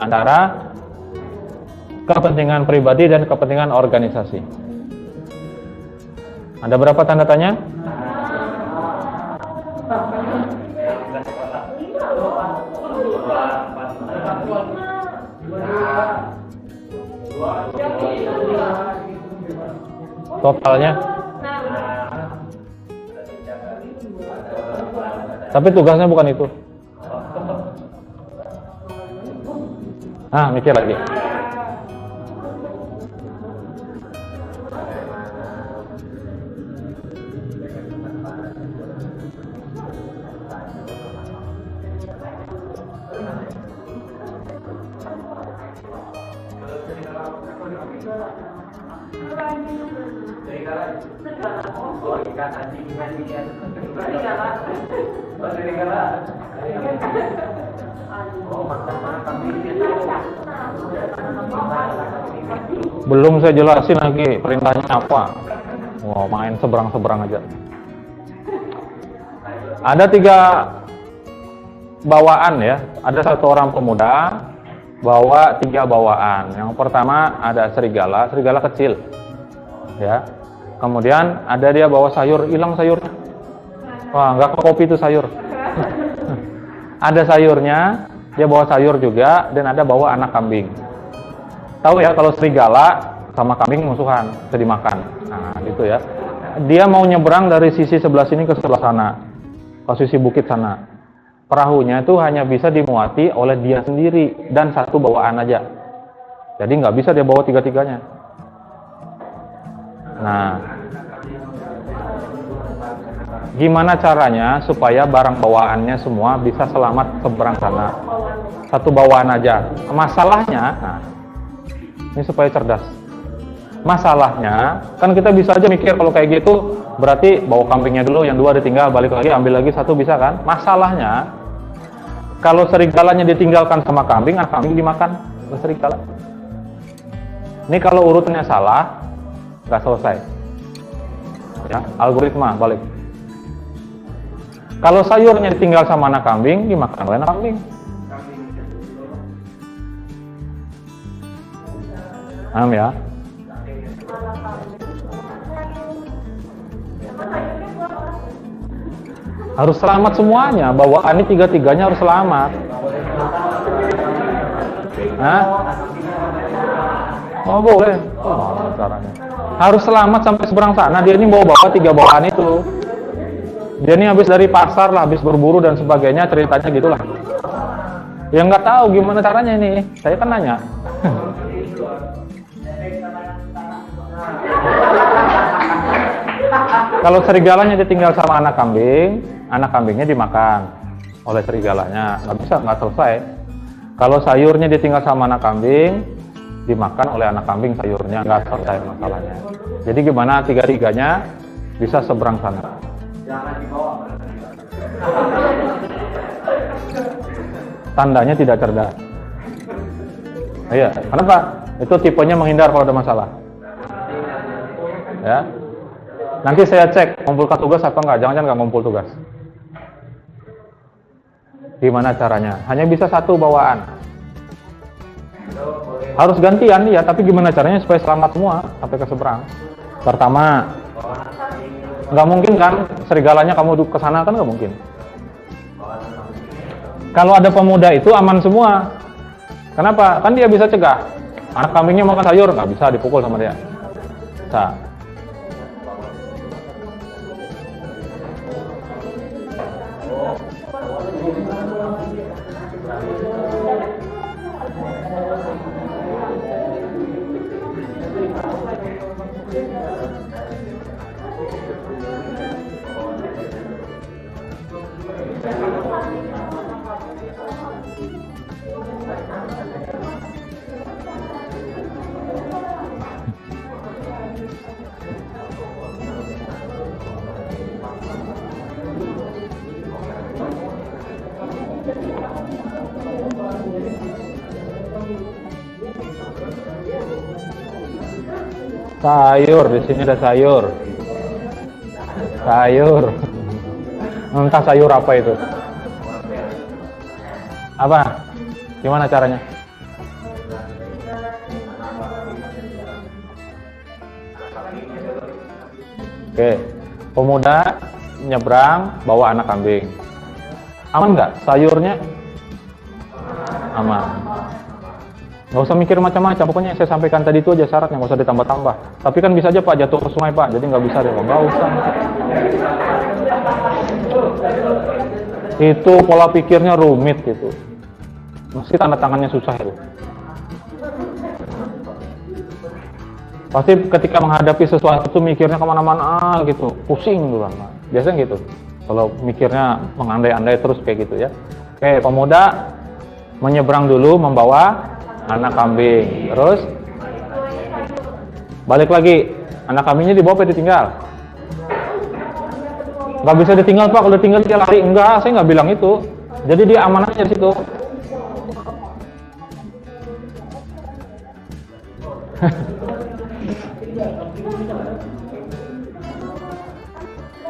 antara kepentingan pribadi dan kepentingan organisasi. Ada berapa tanda tanya? Totalnya. Tapi tugasnya bukan itu. Mikir lagi. Belum saya jelasin lagi perintahnya apa. Wow, main seberang-seberang aja. Ada 3 bawaan ya. Ada 1 orang pemuda bawa 3 bawaan. Yang pertama ada serigala kecil. Ya. Kemudian ada dia bawa sayur, hilang sayurnya. Wah, nggak ke kopi itu sayur. Ada sayurnya, dia bawa sayur juga, dan ada bawa anak kambing. Tahu ya kalau serigala sama kambing musuhan, bisa dimakan. Nah, gitu ya. Dia mau nyebrang dari sisi sebelah sini ke sebelah sana, ke sisi bukit sana. Perahunya itu hanya bisa dimuati oleh dia sendiri dan 1 bawaan aja. Jadi nggak bisa dia bawa 3-tiganya. Nah, gimana caranya supaya barang bawaannya semua bisa selamat seberang sana? 1 bawaan aja. Masalahnya, ini supaya cerdas. Masalahnya, kan kita bisa aja mikir kalau kayak gitu, berarti bawa kambingnya dulu, yang 2 ditinggal, balik lagi, ambil lagi 1 bisa kan? Masalahnya, kalau serigalanya ditinggalkan sama kambing, kambing dimakan oleh serigala. Ini kalau urutannya salah, nggak selesai. Ya, algoritma balik. Kalau sayurnya ditinggal sama anak kambing, dimakan oleh anak kambing. Paham ya? Harus selamat semuanya, bawaan ini 3-tiganya harus selamat. Oh boleh. Caranya. Harus selamat sampai seberang sana. Dia ini bawa 3 bawaan itu. Dia ini habis dari pasar lah, habis berburu dan sebagainya, ceritanya gitulah. Ya nggak tahu gimana caranya ini. Saya kan nanya. Kalau serigalanya ditinggal sama anak kambingnya dimakan oleh serigalanya, nggak selesai. Kalau sayurnya ditinggal sama anak kambing, dimakan oleh anak kambing sayurnya, nggak selesai masalahnya. Jadi gimana 3-tiganya bisa seberang sana? Tandanya tidak cerdas. Iya, kenapa? Itu tipenya menghindar kalau ada masalah. Ya. Nanti saya cek ngumpulkan tugas apa enggak, jangan-jangan nggak ngumpul tugas. Gimana caranya? Hanya bisa 1 bawaan. Harus gantian ya, tapi gimana caranya supaya selamat semua sampai ke seberang? Pertama, nggak mungkin kan serigalanya kamu ke sana, kan nggak mungkin. Kalau ada pemuda itu aman semua. Kenapa? Kan dia bisa cegah. Anak kambingnya makan sayur, nggak bisa dipukul sama dia. Bisa. Sayur, di sini ada sayur. Sayur. Entah sayur apa itu. Apa? Gimana caranya? Oke, pemuda nyebrang bawa anak kambing. Aman nggak? Sayurnya aman. Nggak usah mikir macam-macam. Pokoknya yang saya sampaikan tadi itu aja syaratnya, nggak usah ditambah-tambah. Tapi kan bisa aja Pak jatuh ke sungai Pak, jadi nggak bisa deh Pak. Nggak usah. Itu pola pikirnya rumit gitu. Mesti tanda tangannya susah itu. Pasti ketika menghadapi sesuatu itu mikirnya kemana-mana gitu, pusing duluan. Biasanya gitu. Kalau mikirnya mengandai-andai terus kayak gitu ya. Oke, pemuda menyeberang dulu membawa anak kambing. Terus balik lagi, anak kambingnya dibawa apa ditinggal? Nggak bisa ditinggal Pak, kalau ditinggal dia lari. Enggak, saya nggak bilang itu. Jadi dia aman aja di situ.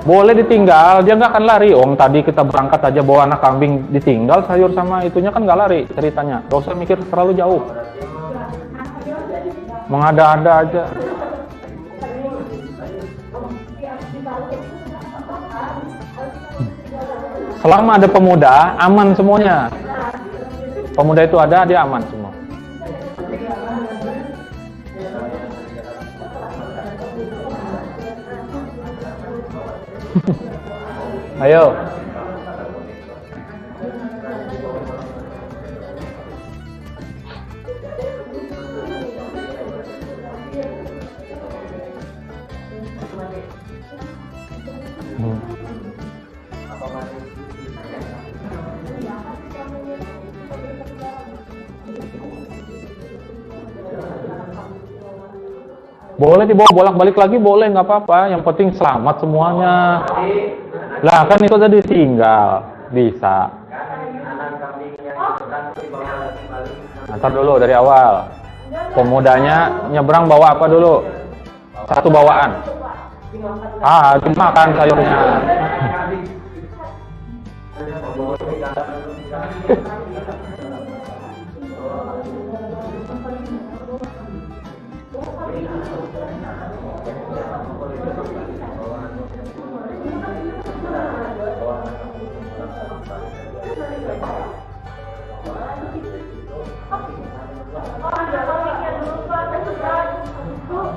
Boleh ditinggal, dia nggak akan lari. Tadi kita berangkat aja bawa anak kambing ditinggal, sayur sama itunya kan nggak lari ceritanya. Gak usah mikir terlalu jauh. Mengada-ada aja. Selama ada pemuda, aman semuanya. Pemuda itu ada, dia aman semua. Ayo. Boleh dibawa bolak-balik lagi, boleh, nggak apa-apa. Yang penting selamat semuanya. Lah kan itu tadi tinggal, bisa. Ntar dulu dari awal. Pemudanya nyebrang bawa apa dulu? Satu bawaan. Dimakan sayurnya.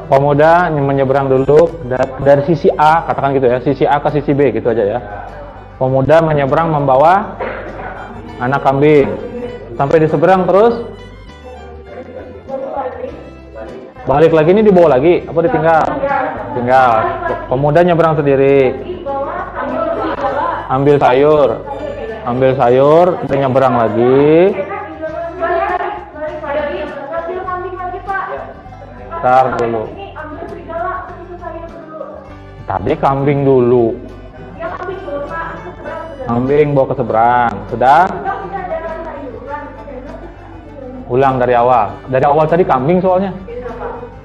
Pemuda menyeberang dulu dari sisi A, katakan gitu ya, sisi A ke sisi B gitu aja ya. Pemuda menyeberang membawa anak kambing sampai di seberang, terus balik lagi, ini dibawa lagi apa ditinggal? Tinggal. Pemuda nyeberang sendiri, ambil sayur, kita nyeberang lagi. Ntar dulu. Tadi kambing dulu. Kambing bawa ke seberang. Sudah? Ulang dari awal. Dari awal tadi kambing soalnya.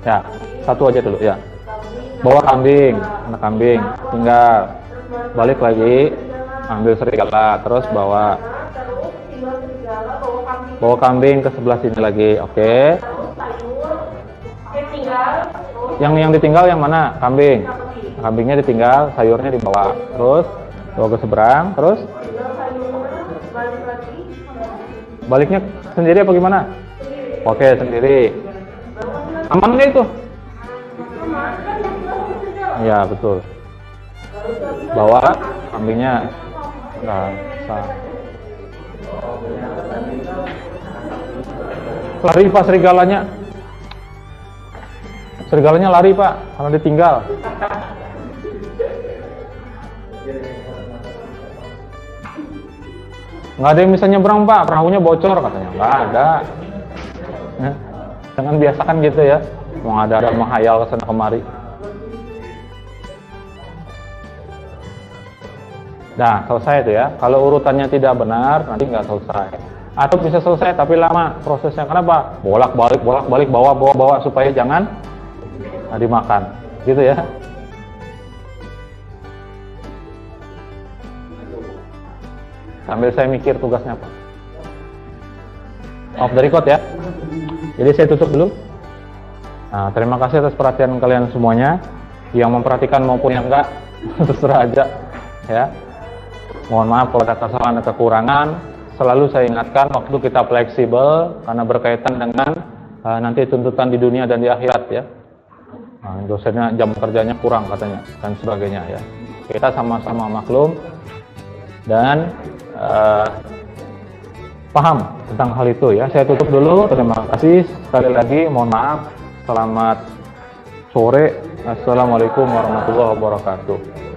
Ya, satu aja dulu ya. Bawa kambing, anak kambing, tinggal. Balik lagi, ambil serigala, terus bawa kambing ke sebelah sini lagi. Oke. Yang ditinggal yang mana? Kambing. Kambingnya ditinggal, sayurnya dibawa. Terus bawa ke seberang, terus baliknya sendiri apa gimana? Oke, sendiri. Aman nggak itu? Ya, betul. Bawa kambingnya. Nggak usah. Lari pas serigalanya. Serigalanya lari Pak, kalau ditinggal. Nggak ada yang bisa nyebrang Pak, perahunya bocor katanya. Nggak ada. Ya. Jangan biasakan gitu ya, mau ada menghayal kesana kemari. Nah, selesai itu ya. Kalau urutannya tidak benar, nanti nggak selesai. Atau bisa selesai tapi lama prosesnya. Kenapa? Bolak-balik, bawa supaya jangan dimakan, gitu ya. Sambil saya mikir tugasnya apa. Off the record ya. Jadi saya tutup dulu. Nah, terima kasih atas perhatian kalian semuanya, yang memperhatikan maupun yang enggak, terserah aja ya. Mohon maaf kalau ada kesalahan dan kekurangan. Selalu saya ingatkan waktu kita fleksibel karena berkaitan dengan nanti tuntutan di dunia dan di akhirat ya. Nah, dosennya jam kerjanya kurang katanya dan sebagainya ya. Kita sama-sama maklum dan paham tentang hal itu ya. Saya tutup dulu. Terima kasih sekali lagi. Mohon maaf. Selamat sore. Assalamualaikum warahmatullahi wabarakatuh.